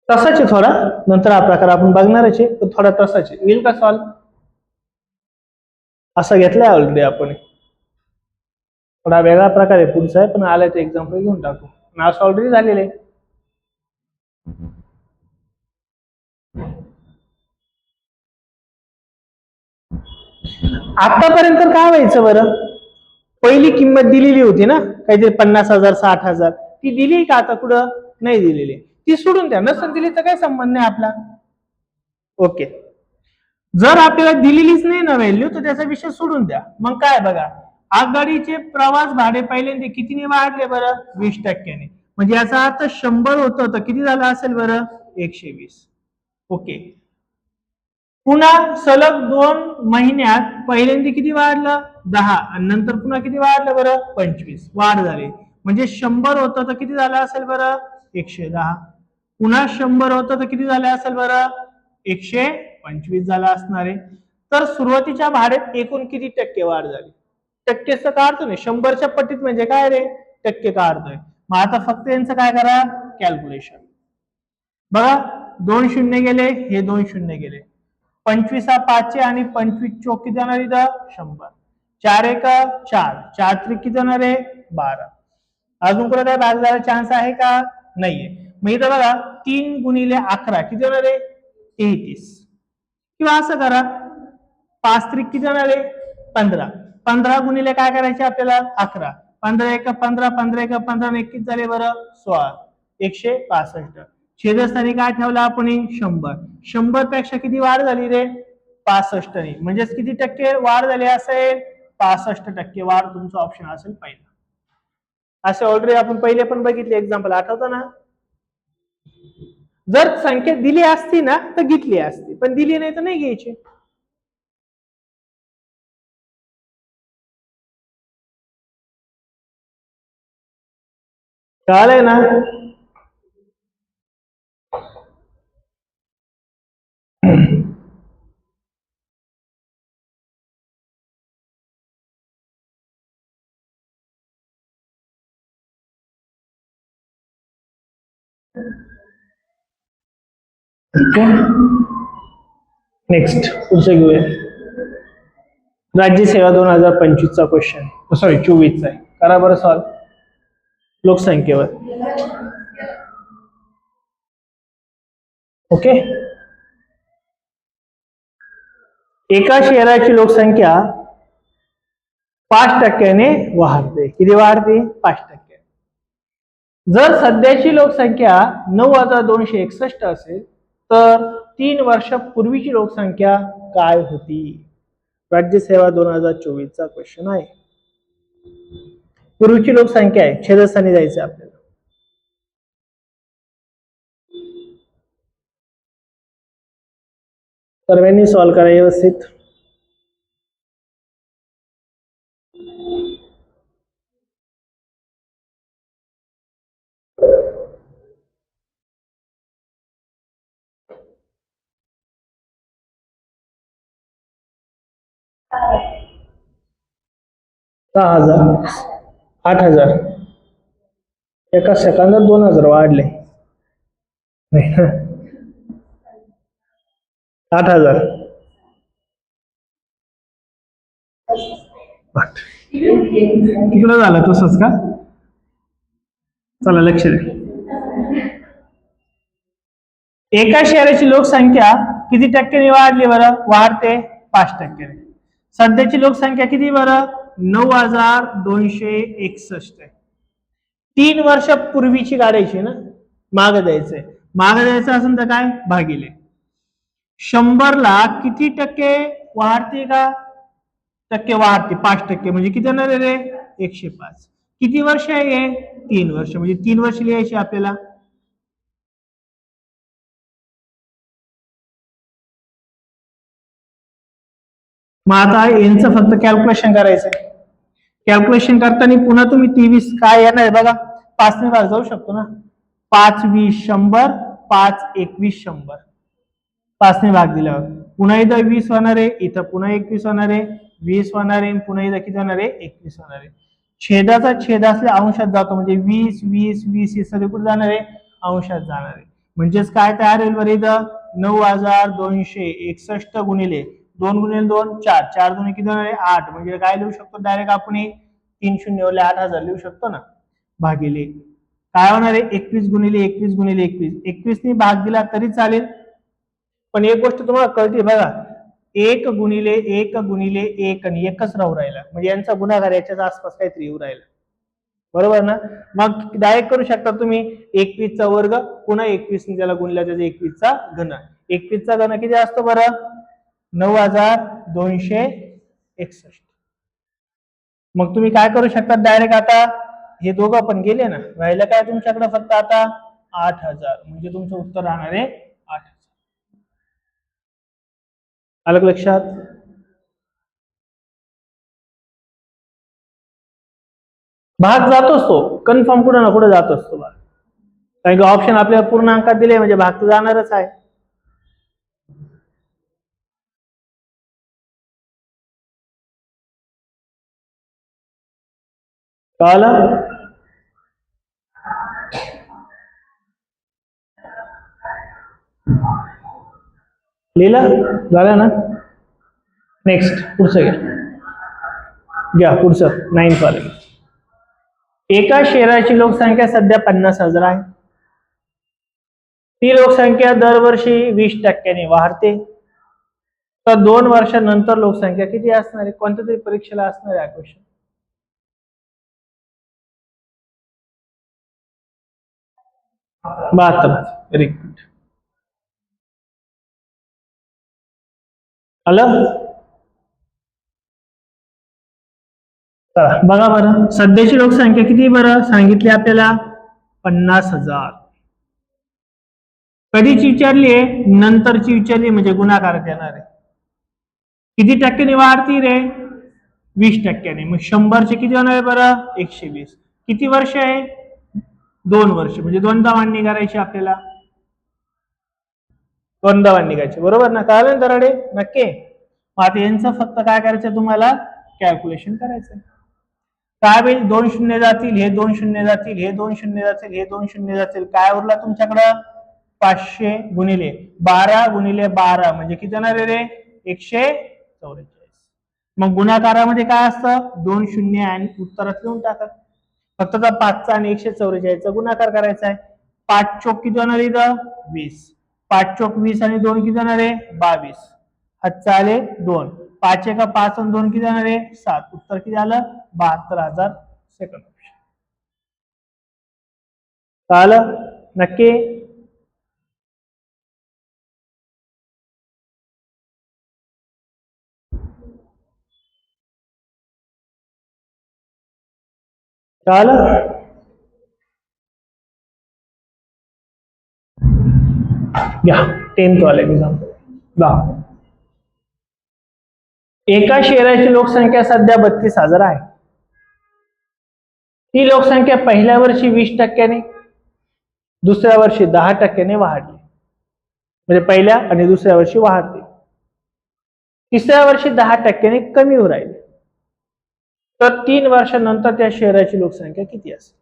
तसाच आहे थोडा, नंतर हा प्रकार आपण बघणारच आहे, पण थोडा तसाच आहे. येईल का सॉल्व? असं घेतलाय ऑलरेडी आपण, थोडा वेगळा प्रकार आहे पुढचा आहे, पण आलाय ते एक्झाम्पल घेऊन टाकू. नाव ऑलरेडी झालेलं आहे. आतापर्यंत काय व्हायचं बरं, पहिली किंमत दिलेली होती ना काहीतरी 50,000 60,000, ती दिली का आता कुठं नाही दिलेली, ती सोडून द्या. नसेल दिली तर काय संबंध नाही आपला. ओके, जर आपल्याला दिलेलीच नाही ना व्हॅल्यू तर त्याचा विषय सोडून द्या. मग काय बघा, आगगाडीचे प्रवास भाडे पहिल्यांदा कितीने वाढले बरं 20%. म्हणजे याचा अर्थ 100 होतं तर किती झालं असेल बरं 120. ओके, पुन्हा सलग 2 महिन्यात पहिल्यांदा किती वाढलं 10 आणि नंतर पुन्हा किती वाढलं बरं 25 वाढ झाली. म्हणजे 100 होतं तर किती झालं असेल बरं 110. पुन्हा 100 होतं तर किती झालं असेल बरं 125 झाला असणार आहे. तर सुरुवातीच्या भाड्यात एकूण किती टक्के वाढ झाली? टक्केच काढतो नाही, 100च्या पट्टीत म्हणजे काय रे टक्के काढतोय. मग आता फक्त यांचं काय करा कॅल्क्युलेशन बघा. 2 शून्य गेले, हे 2 शून्य गेले. 25 5 आणि 25 चौक किती जाणार इथं 100. 4 1 4 4 त्रिक किती जाणार आहे 12. अजून कुठे काय भाग झाला चान्स आहे का नाहीये. मग इथं बघा 3 गुणिले 11 किती जाणार आहे 33. किंवा असं करा 5 त्रिक किती जाणार आहे 15. 15 गुणिले काय करायचे आपल्याला 11. 15 1 15 15 1 15 आणि 1 किती झाले बरं 16. 165. छेदस्थानी काय ठेवलं आपण 100. 100 पेक्षा किती वाढ झाली रे 65 ने. म्हणजेच किती टक्के वाढ झाली असेल 65% वाढ तुमचा ऑप्शन असेल पहिला. असे ऑलरेडी आपण पहिले पण बघितले एक्झाम्पल, आठवतं ना. जर संख्या दिली असती ना तर घेतली असती, पण दिली नाही तर नाही घ्यायची. कळलंय ना. 'नेक्स्ट पुढचं घेऊया. राज्यसेवा 2025चा क्वेश्चन, सॉरी 24चा आहे. करा बरं सॉल्व. लोकसंख्येवर. ओके, एका शहराची लोकसंख्या 5%ने वाढते. किती वाढते 5%. जर सध्याची लोकसंख्या 9,261 असेल तर 3 वर्षापूर्वीची लोकसंख्या काय होती? राज्यसेवा 2024चा क्वेश्चन आहे. पूर्वीची लोकसंख्या आहे, छेदस्थानी जायचं आपल्याला. सर्वांनी सॉल्व करा व्यवस्थित. सहा हजार 8,000. एका सेकंदात 2,000 वाढले. 8,000. तिकडं झालं तसंच का? चला लक्ष द्या. एका शहराची लोकसंख्या किती टक्क्यांनी वाढली बरं? वाढते 5%. सध्याची लोकसंख्या किती बरं 9,261 आहे. 3 वर्षापूर्वीची काढायची ना, मागे द्यायचंय. मागे द्यायचं असेल तर काय भागिले 100ला किती टक्के वाढते का टक्के वाढते 5% म्हणजे किती येणार रे 105 किती वर्ष आहे 3 वर्ष म्हणजे 3 वर्ष लिहायची आपल्याला मग आता यांचं फक्त कॅल्क्युलेशन करायचंय कॅल्क्युलेशन करताना पुन्हा तुम्ही 23 काय येणार बघा 5 भाग जाऊ शकतो ना 5 20 100 5 21 100 5 भाग दिल्यावर पुन्हा इथं 20 होणार आहे इथं पुन्हा 21 होणार आहे 20 होणार आहे पुन्हा इथं किती होणार आहे 21 होणार आहे छेदाचा छेद असल्या अंशात जातो म्हणजे 20 हे सगळे कुठे जाणार आहे अंशात जाणार आहे म्हणजेच काय तयार होईल बरं इथं 9261 गुणिले 2 गुणिले 2 4 4 दोन्ही किती होणार आहे 8 म्हणजे काय लिहू शकतो डायरेक्ट आपण 3 शून्य 8000 लिहू शकतो ना भागिले काय होणार आहे 21 गुणिले 21 गुणिले 21 21 ने भाग दिला तरी चालेल पण एक गोष्ट तुम्हाला कळते बघा 1 गुणिले 1 आणि एकच राहू राहिला म्हणजे यांचा गुणाकार याच्याच आसपास काहीतरी येऊ राहिला बरोबर ना मग डायरेक्ट करू शकता तुम्ही 21 चा वर्ग पुन्हा 21 ने त्याला गुणला त्याचा 21 चा घन 21 चा घन किती असतो बरं 9261 मग तुम्ही काय करू शकता डायरेक्ट आता हे दोघं पण गेले ना राहिलं काय तुमच्याकडे फक्त आता 8000 म्हणजे तुमचं उत्तर राहणार आहे 8000 अलग लक्षात भाग जातोच तो कन्फर्म कुठं ना कुठं जात असतो भाग कारण की ऑप्शन आपल्याला पूर्ण अंकात दिले म्हणजे भाग तर जाणारच आहे कळलं लिहिलं झालं ना नेक्स्ट पुढचं घ्या पुढचं 9th वाले एका शहराची लोकसंख्या सध्या 50,000 आहे ती लोकसंख्या दरवर्षी 20% वाढते तर 2 वर्षानंतर लोकसंख्या किती असणार आहे कोणत्या तरी परीक्षेला असणार आहे क्वेश्चन 72 व्हेरी गुड आलं चला बघा बरं सध्याची लोकसंख्या किती बरं सांगितली आपल्याला 50,000 कधीची विचारली आहे नंतरची विचारली म्हणजे गुणाकारात येणार आहे किती टक्क्यांनी वाढती रे 20%. मग 100चे किती होणार आहे बरं 120 किती वर्ष आहे 2 वर्ष म्हणजे दोनदा मांडणी करायची आपल्याला दोनदा मांडणी करायची बरोबर ना कळलं ना दराडे नक्की मग आता यांचं फक्त काय करायचं तुम्हाला कॅल्क्युलेशन करायचं काय होईल 2 शून्य जातील हे 2 शून्य जातील हे 2 शून्य जातील हे 2 शून्य जातील काय उरला तुमच्याकडं 500 गुणिले 12 गुणिले 12 म्हणजे किती येणार रे 144 मग गुणाकारामध्ये काय असतं 2 शून्य आणि उत्तरात लिहून टाका फक्त 5चा आणि 144चा गुणाकार करायचा आहे 5 चोक किती होणार इथं 20 5 चोक 20 आणि 2 किती होणार आहे 22 हातचा आले 2 5 एका 5 आणि 2 किती जाणार आहे 7 उत्तर किती आलं 72,000 सेकंड कळलं नक्की कळलं घ्या 10th वाले एक्झाम्पल एका शहराची लोकसंख्या सध्या 32,000 आहे ती लोकसंख्या पहिल्या वर्षी 20%ने दुसऱ्या वर्षी 10%ने वाढली म्हणजे पहिल्या आणि दुसऱ्या वर्षी वाढते तिसऱ्या वर्षी 10%ने कमी होऊ राहिली तर 3 वर्षानंतर त्या शहराची लोकसंख्या किती असेल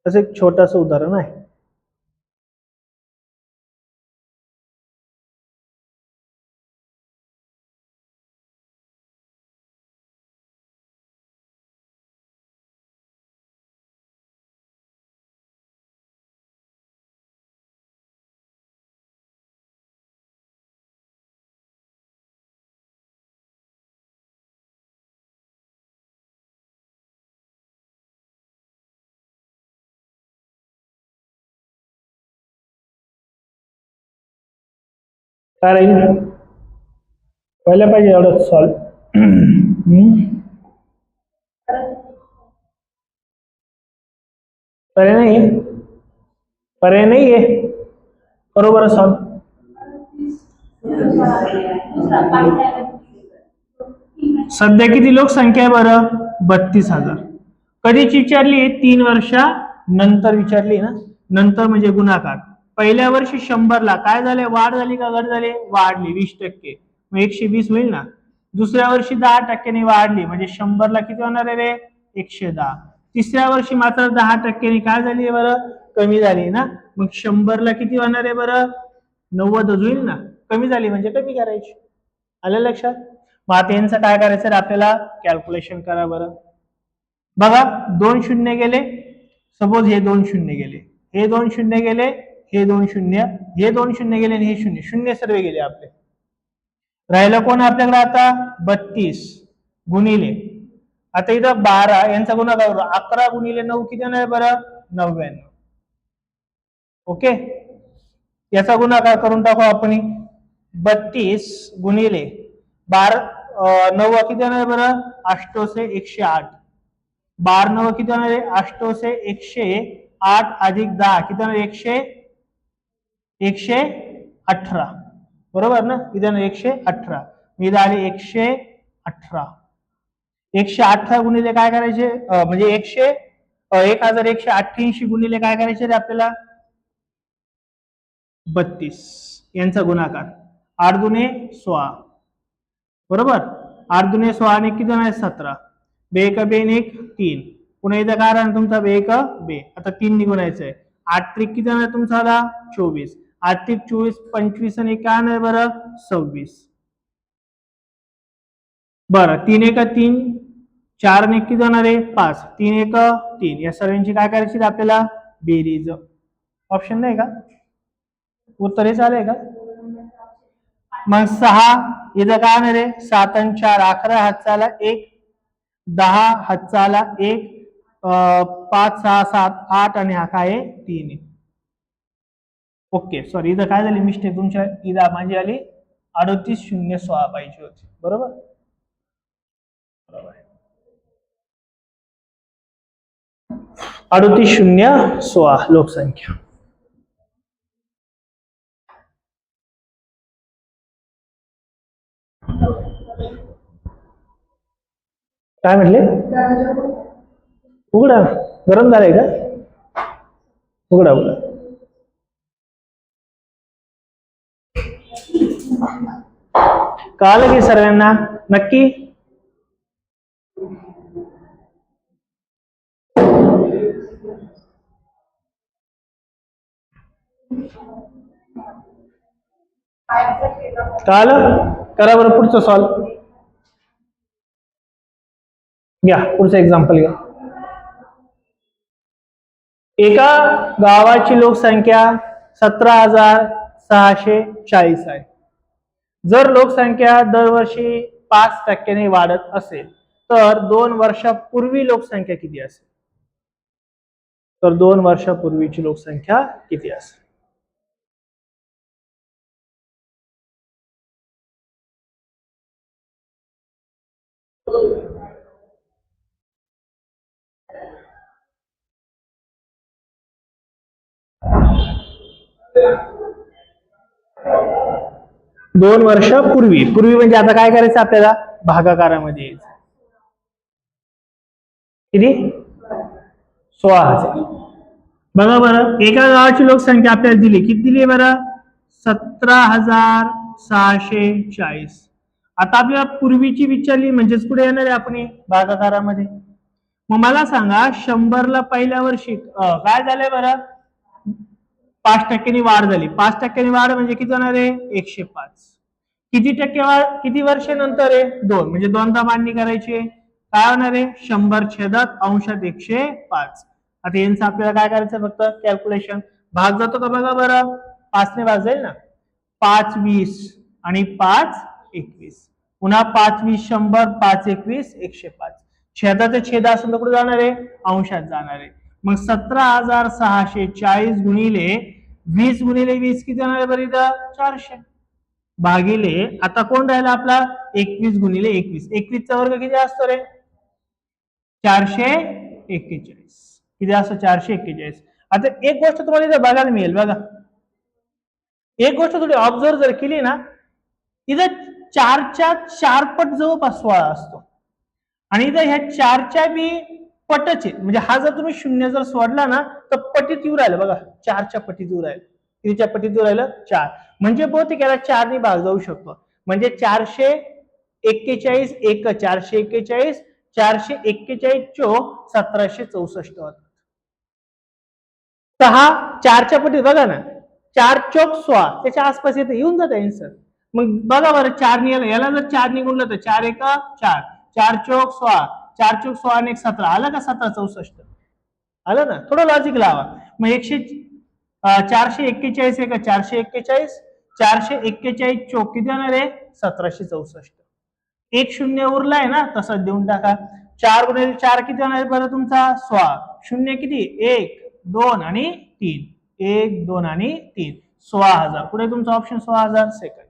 असं एक छोटंसं उदाहरण आहे काय राहील पहिल्या पाहिजे एवढं सॉल्व. पर्याय नाही, पर्याय नाही आहे. बरोबर सॉल्व. सध्या किती लोकसंख्या आहे बरं? 32,000. कधीची विचारली? 3 वर्षा नंतर विचारली ना. नंतर म्हणजे गुणाकार. पहिल्या वर्षी 100ला काय झाले? वाढ झाली का घट झाली? वाढली 20%. मग 120 होईल ना. दुसऱ्या वर्षी 10%ने वाढली म्हणजे 100ला किती होणार आहे रे? 110. तिसऱ्या वर्षी मात्र 10%ने काय झाली बरं? कमी झाली ना. मग 100ला किती होणार आहे बरं? 90 होईल ना. कमी झाली म्हणजे कमी करायची. आलं लक्षात? मग आता यांचं काय करायचं आपल्याला? कॅल्क्युलेशन करा बरं. बघा 2 शून्य गेले. सपोज हे 2 शून्य गेले, हे 2 शून्य गेले, हे 2 शून्य, हे 2 शून्य गेले आणि हे शून्य, शून्य सर्व गेले आपले. राहिलं कोण आपल्याकडे आता? 32 गुणिले, आता इथं 12 यांचा गुणाकार करू. 11 गुणिले 9 किती होणार बरं? 99. ओके, याचा गुणाकार करून टाकू आपण. 32 गुणिले 12 9 किती होणार बरं? 8 से 108. 12 9 किती होणार आहे? 8 से 108 अधिक 10 किती होणार? 118. बरोबर ना. इथं 118, मी झाले 118. 118 गुणिले काय करायचे? म्हणजे 1188 गुणिले काय करायचे रे आपल्याला? 32 यांचा गुणाकार. 8 दुने 16. बरोबर. 8 दुने 16 आणि किती होणार? 17. बे एक बेन 1 3. पुन्हा इथं काय राहणार तुमचा? बे एक बे. आता 3 निघून यायचंय. 8 त्रिक किती होणार तुमचा? 24. 8 त्रिक 24, 25 आणि काय होणार बरं? 26. बरं 3 एक 3, 4 ने किती होणार आहे? 5. 3 एक 3. या सर्वांची काय करायची आपल्याला? बेरीज. ऑप्शन नाही का? उत्तर हे चालेल का? मग 6 इथं काय होणार आहे? 7 आणि 4 11 हातचाला 1, 10 हातचाला 1, 5 6 7 8 आणि हा काय आहे? 3 आहे. ओके, सॉरी इथं काय झाली मिस्टेक तुमच्या? इथं माझी आली 38,016 पाहिजे होती. बरोबर. 38,016 लोकसंख्या. काय म्हटले? उघडा, गरम झालंय का? उघडा उघडा. कळालं की सर्वांना? नक्की. कळालं? करा बरं पुढचं सॉल्व. घ्या पुढचं एक्झाम्पल घ्या. एका गावाची लोकसंख्या 17,640 आहे. जर लोकसंख्या दरवर्षी 5% वाढत असेल तर 2 वर्षापूर्वी लोकसंख्या किती असेल? तर 2 वर्षापूर्वीची लोकसंख्या किती असेल? दोन वर्षापूर्वी. पूर्वी म्हणजे आता काय करायचं आपल्याला? भागाकारामध्ये यायचं. किती? 16,000. बघा बरं, एका गावाची लोकसंख्या आपल्याला दिली. किती दिली बरं? 17,640. आता आपल्याला पूर्वीची विचारली म्हणजेच पुढे येणार आहे आपण भागाकारामध्ये. मग मला सांगा 100ला पहिल्या वर्षी काय झालंय बरं? 5%नी वाढ झाली. 5%नी वाढ म्हणजे किती होणार आहे? 105. किती टक्के वाढ? किती वर्षानंतर आहे? 2. म्हणजे दोनदा मांडणी करायची. काय होणार आहे? 100 छेदात अंशात 105. आता यांचं आपल्याला काय करायचं? फक्त कॅल्क्युलेशन. भाग जातो का बघा बरं. 5 ने भाग जाईल ना. 5 20 आणि 5 21. पुन्हा 5 20 100, 5 21 105. छेदाचं छेद असेल तर कुठे जाणार आहे? अंशात जाणार आहे. मग 17,640 गुणिले 20 गुणिले 20 किती जाणार आहे बरं? इथं 400. भागिले आता कोण राहिला आपला 21 गुणिले 21. 21 चा वर्ग किती असतो रे? 441. किती असतो? 441. आता एक गोष्ट तुम्हाला इथं बघायला मिळेल बघा, एक गोष्ट थोडी ऑब्झर्व जर केली ना, इथं 4च्या 4 पट जवळपास 16 असतो आणि इथं ह्या 4च्या बी पटच आहे. म्हणजे हा जर तुम्ही शून्य जर सोडला ना तर पटीत येऊ राहिलं बघा, 4च्या पटीत येऊ राहिलं. कितीच्या पटीत येऊ राहिलं? 4. म्हणजे बहुतेक याला 4 ने भाग जाऊ शकतो. म्हणजे 441 एक 441, 441 चोक 1764 होता. 6 4च्या पटीत बघा ना, 4 चोक 16 त्याच्या आसपास येते, येऊन जाते आन्सर. मग बघा बरं, 4 ने याला जर 4 ने गुणलं तर 4 एक 4, 4 चोक 16, 4 चोक 16 आणि 17 आलं का? 1764 आलं ना. थोडं लॉजिक लावा. मग 441 एक 441, 441 चोक किती होणार आहे? 1764. एक शून्य उरलाय ना, तसंच देऊन टाका. 4 गुणिले 4 किती होणार बरं तुमचा? 16. शून्य किती? 1, 2 आणि 3. 1, 2 आणि 3. 16,000. पुढे तुमचा ऑप्शन 16,000 सेकंड.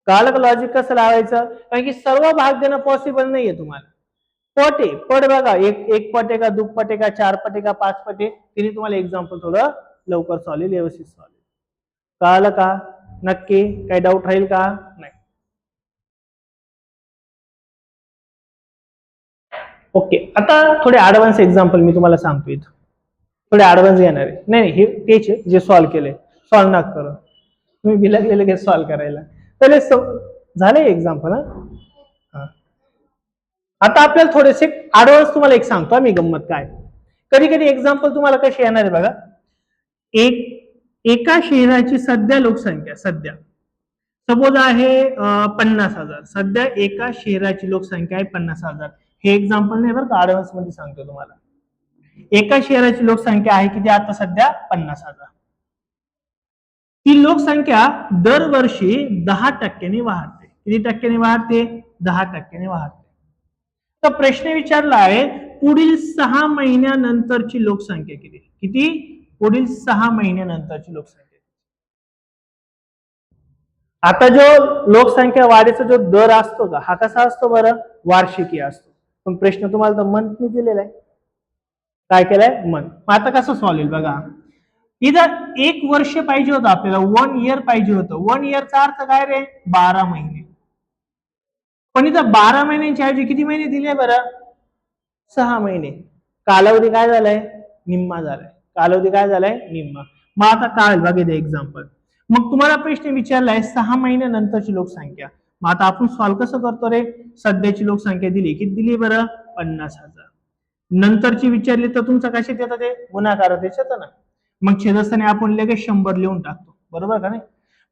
कळालं का लॉजिक कसं लावायचं? कारण की सर्व भाग देणं पॉसिबल नाहीये तुम्हाला. पट आहे, पट बघा, एक पट आहे का, दुप्पट आहे का, 4 पट आहे का, 5 पट आहे, तिने तुम्हाला एक्झाम्पल थोडं लवकर सॉल्व व्यवस्थित सॉल्व. कळालं का? नक्की काही डाऊट राहील का? नाही. ओके, आता थोडे ऍडव्हान्स एक्झाम्पल मी तुम्हाला सांगतो इथं. थोडे ऍडव्हान्स घेणार आहे. नाही हे तेच आहे जे सॉल्व केले. सॉल्व नका करू, तुम्ही बिलगलेले की सॉल्व करायला. पहिले झाले एक्झाम्पल. हा, आता आपल्याला थोडेसे ऍडव्हान्स तुम्हाला एक सांगतो मी गंमत काय. कधी कधी एक्झाम्पल तुम्हाला कशी येणार आहे बघा. एका शहराची सध्या लोकसंख्या सध्या सपोज आहे 50,000. सध्या एका शहराची लोकसंख्या आहे 50,000. हे एक्झाम्पल नाही बरं का, ऍडव्हान्स मध्ये सांगतो तुम्हाला. एका शहराची लोकसंख्या आहे किती आता सध्या? 50,000. ती लोकसंख्या दरवर्षी 10% वाढते. किती टक्क्यांनी वाढते? 10% वाढते. तर प्रश्न विचारला आहे, पुढील 6 महिन्यानंतरची लोकसंख्या किती? किती? पुढील 6 महिन्यानंतरची लोकसंख्या. आता जो लोकसंख्या वाढीचा जो दर असतो का, हा कसा असतो बरं? वार्षिकी असतो. पण प्रश्न तुम्हाला तर मंथनी दिलेला आहे. काय केलंय? मंथ. आता कसं सॉल्व होईल बघा. इथं 1 वर्ष पाहिजे होतं आपल्याला, 1 इयर पाहिजे होतं. 1 इयरचा अर्थ काय रे? 12 महिने. पण इथं 12 महिन्यांच्या ऐवजी किती महिने दिले बरं? 6 महिने. कालावधी काय झालाय? निम्मा झालाय. कालावधी काय झालाय? निम्मा. मग आता काय बघा एक्झाम्पल. मग तुम्हाला प्रश्न विचारलाय 6 महिन्यानंतरची लोकसंख्या. मग आता आपण सॉल्व कसं करतो रे? सध्याची लोकसंख्या दिली, किती दिली बरं? 50,000. नंतरची विचारली तर तुमचं कशात येतं ते? गुणाकारात येतं ना. मग छेदस्थानी आपण लगेच 100 लिहून टाकतो, बरोबर का नाही?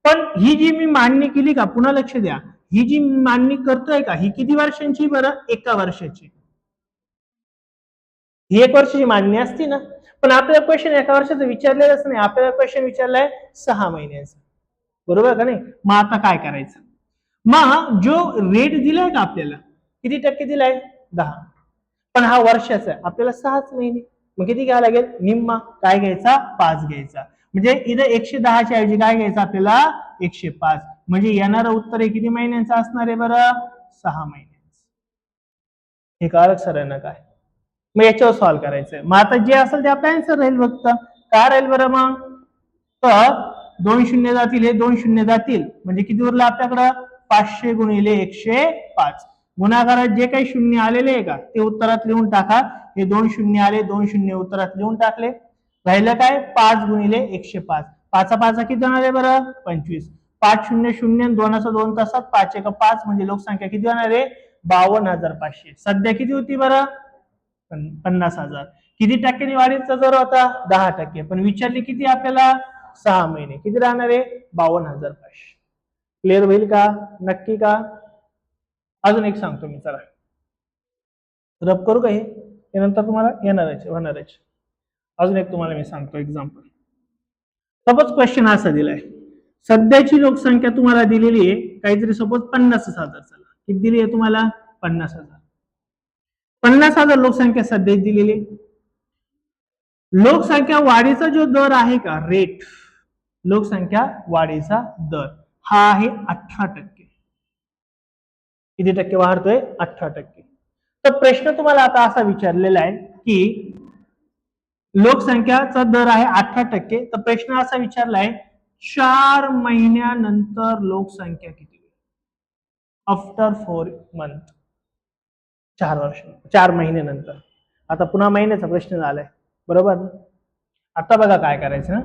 पण ही जी मी मांडणी केली का, पुन्हा लक्ष द्या, ही जी मांडणी करतोय का, ही किती वर्षांची बरं? 1 वर्षाची. ही 1 वर्षाची मांडणी असती ना. पण आपल्याला क्वेश्चन 1 वर्षाचं विचारलेलंच नाही, आपल्याला क्वेश्चन विचारलाय 6 महिन्याचा, बरोबर का नाही? मग आता काय करायचं? मग जो रेट दिलाय का आपल्याला, किती टक्के दिलाय? 10. पण हा वर्षाचा आहे, आपल्याला 6च महिने. मग किती घ्यावं लागेल? निम्मा. काय घ्यायचा? 5 घ्यायचा. म्हणजे इथं 110 च्या ऐवजी काय घ्यायचं आपल्याला? 105. म्हणजे येणारं उत्तर हे किती महिन्यांचं असणार आहे बरं? 6 महिन्यांचं. हे कळलं सरांना काय? मग याच्यावर सॉल्व करायचंय. मग आता जे असेल ते आपलं आन्सर राहील फक्त. काय राहील बरं मग? तर 2 शून्य जातील, हे 2 शून्य जातील, म्हणजे किती उरलं आपल्याकडं? 500 गुणिले 105. गुणाकारात जे काही शून्य आलेले आहे का ते उत्तरात लिहून टाका. हे 2 शून्य आले, 2 शून्य उत्तरात लिहून टाकले. राहिलं काय? 5 गुणिले 105. 5 5 किती होणार आहे बरं? 25. 5 शून्य शून्य, 2 2 तासात 5 1 5, म्हणजे लोकसंख्या किती होणार आहे? 52,500. सध्या किती होती बरं? 50,000. किती टक्क्यांनी वाढीचा दर होता? 10%. पण विचारले किती आपल्याला? 6 महिने. किती राहणार आहे? 52,500. क्लिअर होईल का? नक्की का? अजून एक सांगतो मी, चला रब करू का हे? त्यानंतर तुम्हाला येणारच होणारच. अजून एक तुम्हाला मी सांगतो एक्झाम्पल. सपोज क्वेश्चन असा दिलाय, सध्याची लोकसंख्या तुम्हाला दिलेली आहे काहीतरी, सपोज 50,000. चला किती दिली आहे तुम्हाला? 50,000. 50,000 लोकसंख्या सध्या दिलेली. लोकसंख्या वाढीचा जो दर आहे का, रेट, लोकसंख्या वाढीचा दर, हा आहे 18%. किती टक्के वाढतोय? 18%. तर प्रश्न तुम्हाला आता असा विचारलेला आहे की लोकसंख्याचा दर आहे 18%. तर प्रश्न असा विचारलाय 4 महिन्यानंतर लोकसंख्या किती? आफ्टर 4 मंथ, 4 वर्ष, 4 महिन्यानंतर. आता पुन्हा महिन्याचा प्रश्न झालाय, बरोबर ना? आता बघा काय करायचं ना,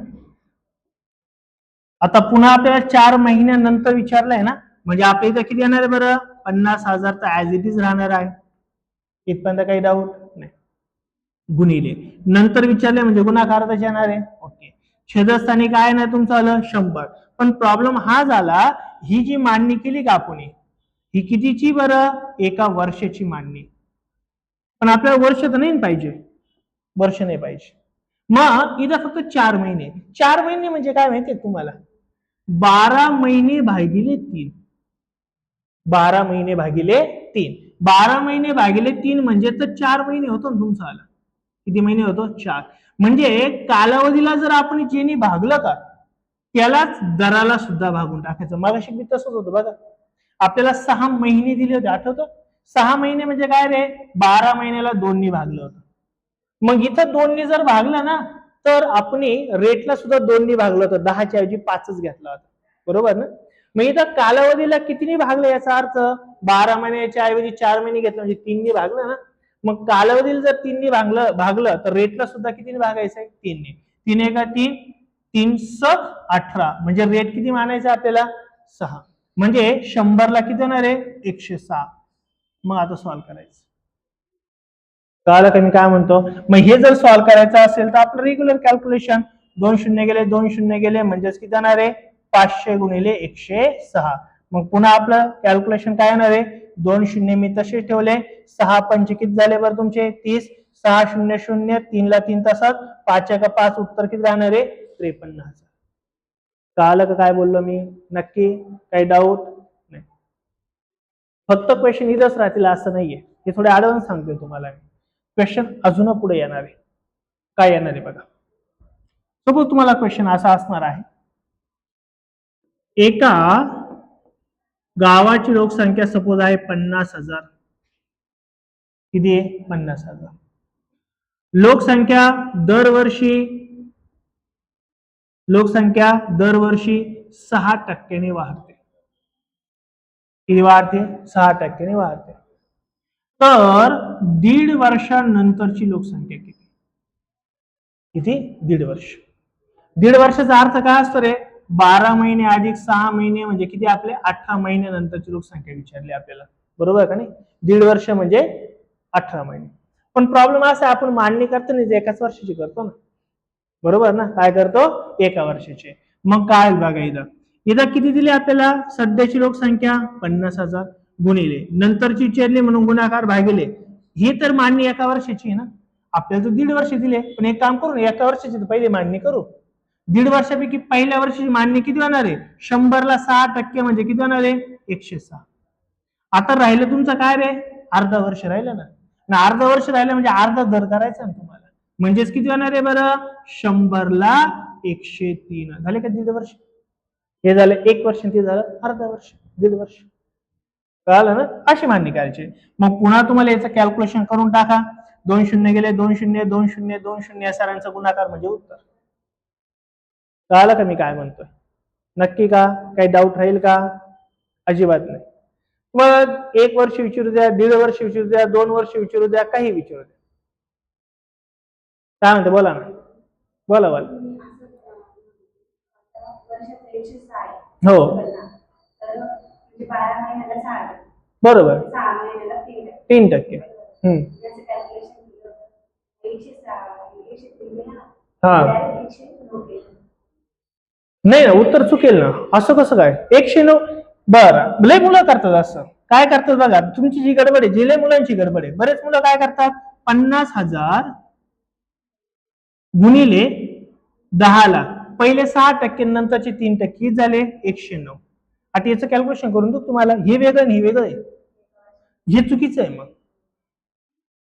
आता पुन्हा आपल्याला 4 महिन्यानंतर विचारलंय ना, म्हणजे आपल्या इथं किती येणार आहे बरं? 50,000 तर ऍज इट इज राहणार आहे. इथपर्यंत काही डाऊट नाही. गुणिले नंतर विचारले म्हणजे गुणाकारातच येणार आहे. ओके. छेदस्थानी काय नाही तुमचं आलं 100. पण प्रॉब्लेम हा झाला, ही जी मांडणी केली का आपण, ही कितीची बरं? एका वर्षाची मांडणी. पण आपल्याला वर्ष तर नाही पाहिजे, वर्ष नाही पाहिजे. मग इथं फक्त 4 महिने. 4 महिने म्हणजे काय माहितीये तुम्हाला? 12 महिने भागिले 3. 12 महिने भागिले 3. 12 महिने भागिले 3 म्हणजे तर 4 महिने होतो ना तुमचा आला. किती महिने होतो? 4. म्हणजे कालावधीला जर आपण जेनी भागलं का, त्यालाच दराला सुद्धा भागून टाकायचं. मागाशी मी तसंच होतं बघा. आपल्याला 6 महिने दिले होते, आठवतं? 6 महिने म्हणजे काय रे? 12 महिन्याला 2 भागलं होतं. मग इथं 2 जर भागलं ना, तर आपण रेटला सुद्धा 2 भागलं होतं. 10च्या ऐवजी 5च घेतला होता, बरोबर ना? मग इथं कालावधीला कितीने भागलं याचा अर्थ 12 महिन्याच्या ऐवजी 4 महिने घेतलं म्हणजे 3 भागलं ना. मग कालावधीला जर 3 भागलं तर रेटला सुद्धा कितीने भागायचं आहे? 3. 3 एका 3, 3 7 18. म्हणजे रेट किती मानायचा आपल्याला? 6. म्हणजे 100ला किती होणार आहे? 106. मग आता सॉल्व्ह करायचं. कळालं का मी काय म्हणतो? मग हे जर सॉल्व्ह करायचं असेल तर आपलं रेग्युलर कॅल्क्युलेशन 2 शून्य गेले 2 शून्य गेले म्हणजेच किती जाणार आहे? 500 गुणिले 106. मग पुन्हा आपलं कॅल्क्युलेशन काय येणार आहे? 2 शून्य मी तसे ठेवले. 6 पंच किती झाले बरं तुमचे? 30. 6 शून्य शून्य 3 ला 3 तासात 5 का 5 उत्तर किती राहणार आहे? 53,000. कळालं का काय बोललो मी? नक्की काही डाऊट नाही? फक्त क्वेश्चन इथंच राहतील असं नाहीये, हे थोडे अडवून सांगतोय तुम्हाला. क्वेश्चन अजून पुढे येणार आहे. काय येणार आहे बघा. सपोज तुम्हाला क्वेश्चन असा असणार आहे, एका गावाची लोकसंख्या सपोज आहे 50,000. किती आहे? 50,000. लोकसंख्या दरवर्षी 6% वाढते. किती वाढते? 6% वाढते. तर 1.5 वर्षानंतरची लोकसंख्या किती? किती? 1.5 वर्ष. 1.5 वर्षाचा अर्थ काय असतो रे? 12 महिने अधिक 6 महिने म्हणजे किती? आपले 18 महिन्यानंतरची लोकसंख्या विचारली आपल्याला, बरोबर का नाही? 1.5 वर्ष म्हणजे 18 महिने. पण प्रॉब्लेम असा आपण मांडणी करतो ना, एकाच वर्षाची करतो ना, बरोबर ना? काय करतो? एका वर्षाची. मग काय बघा इथं किती दिली आपल्याला? सध्याची लोकसंख्या 50,000 गुणिले नंतरची विचारली म्हणून गुणाकार भागिले. ही तर मांडणी एका वर्षाची आहे ना. आपल्याला तर 1.5 वर्ष दिले, पण एक काम करू, एका वर्षाची पहिले मांडणी करू. 1.5 वर्षापैकी पहिल्या वर्षाची मांडणी किती होणार आहे? 100ला 6% म्हणजे किती होणार आहे? 106. आता राहिलं तुमचं काय रे? अर्धा वर्ष राहिलं ना. अर्धा वर्ष राहिलं म्हणजे अर्धा दर करायचा ना तुम्हाला. म्हणजेच किती होणार आहे बरं? 100ला 103. झाले का 1.5 वर्ष? हे झालं 1 वर्ष, ते झालं अर्धा वर्ष, 1.5 वर्ष. कळालं ना? अशी मांडणी करायची. मग पुन्हा तुम्हाला याचं कॅल्क्युलेशन करून टाका. 2 शून्य गेले 2 शून्य 2 शून्य 2 शून्य या सरांचा गुणाकार म्हणजे उत्तर. कळालं का मी काय म्हणतोय? नक्की का? काही डाऊट राहील का? अजिबात नाही. मग 1 वर्ष विचारू द्या, 1.5 वर्ष विचारू द्या, 2 वर्ष विचारू द्या, काही विचारू द्या. काय म्हणते? बोला ना, बोला बोला. हो, बरोबर. 3%. हा, नाही ना, उत्तर चुकेल ना. असं कसं काय? 109. बरं, लय मुलं करतात असं. काय करतात बघा, तुमची जी गडबड आहे, जी लय मुलांची गडबड आहे. बरेच मुलं काय करतात? 50,000 गुणिले 10ला पहिले 6% नंतरचे 3% झाले 109. आता याचं कॅल्क्युलेशन करून देऊ तुम्हाला. हे वेगळं आणि हे वेगळं आहे, हे चुकीचं आहे. मग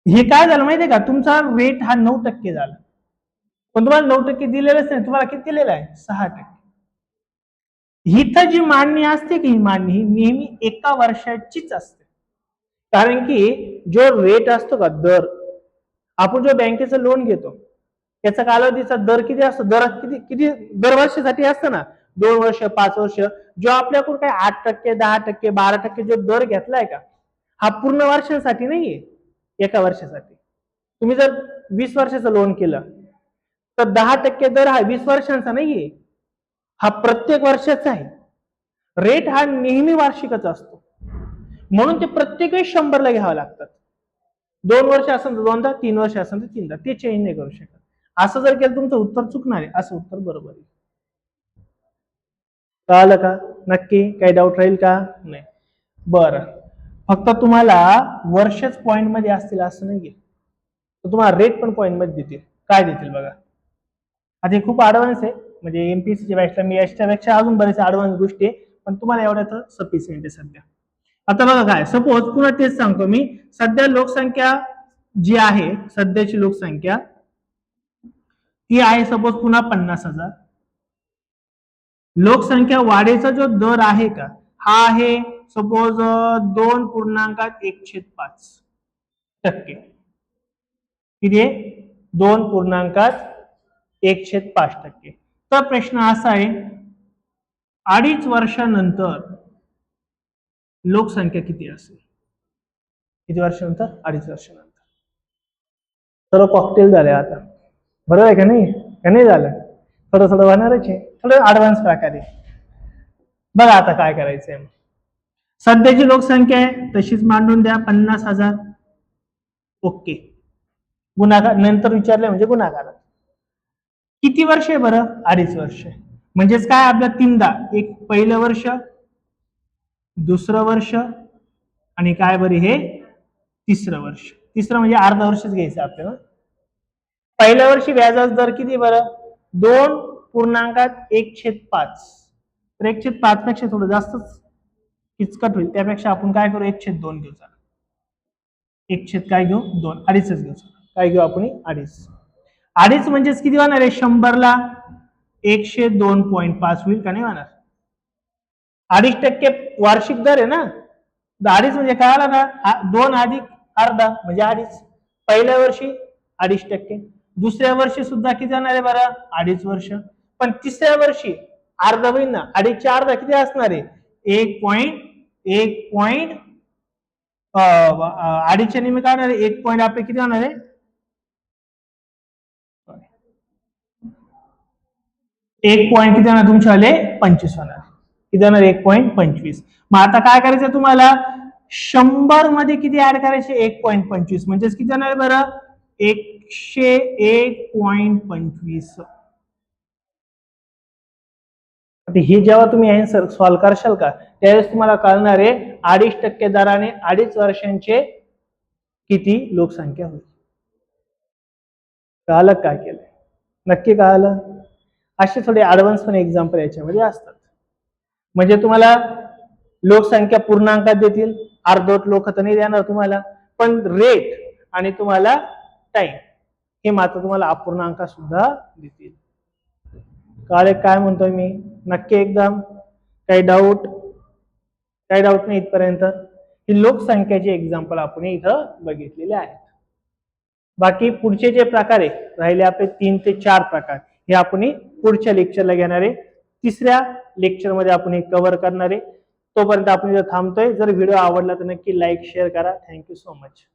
हे काय झालं माहितीये का? तुमचा रेट हा 9% झाला, पण तुम्हाला 9% दिलेलंच नाही. तुम्हाला किती दिलेलं आहे? 6%. इथं जी मांडणी असते की ही मांडणी ही नेहमी एका वर्षाचीच असते. कारण की जो रेट असतो का दर, आपण जो बँकेचं लोन घेतो त्याचा कालावधीचा दर किती असतो, दर किती किती दरवर्षासाठी असतं ना, 2 वर्ष 5 वर्ष. जो आपल्याकडून काय 8%, 10%, 12% जो दर घेतलाय का, हा पूर्ण वर्षांसाठी नाहीये, एका वर्षासाठी. तुम्ही जर 20 वर्षाचं लोन केलं तर 10% दर हा 20 वर्षांचा नाहीये, हा प्रत्येक वर्षाचा आहे. रेट हा नेहमी वार्षिकच असतो, म्हणून ते प्रत्येक वेळेस 100ला घ्यावं लागतात. 2 वर्ष असेल तर 2दा, 3 वर्ष असेल तर 3दा, ते चेंज नाही करू शकत. असं जर केलं तुमचं उत्तर चुकणार आहे, असं उत्तर बरोबर आहे. कळालं का? नक्की काही डाऊट राहील का? नाही. बरं, फक्त तुम्हाला वर्षच पॉइंट मध्ये असतील असं नाहीये, तर तुम्हाला रेट पण पॉइंट मध्ये देतील. काय देतील बघा. आता हे खूप ऍडव्हान्स आहे, म्हणजे एमपीएससीच्या बॅचला मी याच्यापेक्षा अजून बरेच ऍडव्हान्स गोष्टी आहे, पण तुम्हाला एवढ्या तर सफिशियंट आहे सध्या. आता बघा काय, सपोज पुन्हा तेच सांगतो मी, सध्या लोकसंख्या जी आहे, सध्याची लोकसंख्या ती आहे सपोज पुन्हा 50,000. लोकसंख्या वाढीचा जो दर आहे का, हा आहे सपोज 2.1/5. किती आहे? 2.1/5. तर प्रश्न असा आहे, 2.5 वर्षानंतर लोकसंख्या किती असेल? किती वर्षानंतर? 2.5 वर्षानंतर. सर्व कॉकटेल झाले आता, बरोबर आहे का नाही? का नाही झालं? थोडं थोडं होणारच आहे, थोडं ऍडव्हान्स प्रकारे. बघा आता काय करायचंय. सध्याची लोकसंख्या आहे तशीच मांडून द्या, 50,000. ओके, गुणाकार नंतर विचारले म्हणजे गुणाकार. किती वर्ष आहे बरं? 2.5 वर्ष. म्हणजेच काय, आपल्या 3दा, एक पहिलं वर्ष, दुसरं वर्ष, आणि काय बरे हे तिसरं वर्ष. तिसरं म्हणजे अर्धा वर्षच घ्यायचं आपल्याला. पहिल्या वर्षी व्याजाचा दर किती बरं? 2.1/5. तर 1/5 पेक्षा थोडं जास्तच किचकट होईल, त्यापेक्षा आपण काय करू, 1/2 घेऊ. 1 काय घेऊ? 2. 2.5च घेऊ. काय घेऊ आपण? 2.5. 2.5 म्हणजेच किती होणार आहे? 100ला 102.5 होईल का नाही होणार? 2.5% वार्षिक दर आहे ना. 2.5 म्हणजे काय आला ना, 2 अधिक अर्धा म्हणजे 2.5. पहिल्या वर्षी 2.5%, दुसऱ्या वर्षी सुद्धा किती जाणार आहे बरं? 2.5 वर्ष. पण तिसऱ्या वर्षी अर्धा होईल ना, 2.5च्या अर्धा किती असणार आहे? 1.1. 2.5च्या निम्मे काय होणार आहे? 1 पॉईंट आपले किती होणार आहे? 1 पॉईंट किती होणार तुमचे आले? 25 होणार. किती होणार? 1.25. मग आता काय करायचं तुम्हाला? 100 मध्ये किती ऍड करायचे? 1.25. म्हणजेच किती होणार बरं? 101.25. हे जेव्हा तुम्ही आन्सर सॉल्व्ह करशाल का, त्यावेळेस तुम्हाला कळणार आहे 2.5% दराने 2.5 वर्षांचे किती लोकसंख्या होईल. कळालं काय केलंय? नक्की कळालं? असे थोडे ऍडव्हान्स पण एक्झाम्पल याच्यामध्ये असतात. म्हणजे तुम्हाला लोकसंख्या पूर्णांकात देतील, अर्धवट लोक तर नाही देणार तुम्हाला, पण रेट आणि तुम्हाला टाइम हे मात्र तुम्हाला अपूर्णांकात सुद्धा देतील. काळे काय म्हणतोय मी? नक्की एकदम? काही डाऊट? काही डाऊट नाही इथपर्यंत? ही लोकसंख्याचे एक्झाम्पल आपण इथं बघितलेले आहेत. बाकी पुढचे जे प्रकार आहे राहिले आपले 3 ते 4 प्रकार, हे आपण पुढच्या लेक्चरला घेणार आहे. तिसऱ्या लेक्चरमध्ये आपण हे कव्हर करणार आहे. तोपर्यंत आपण इथं थांबतोय. जर व्हिडिओ आवडला तर नक्की लाईक शेअर करा. Thank you so much.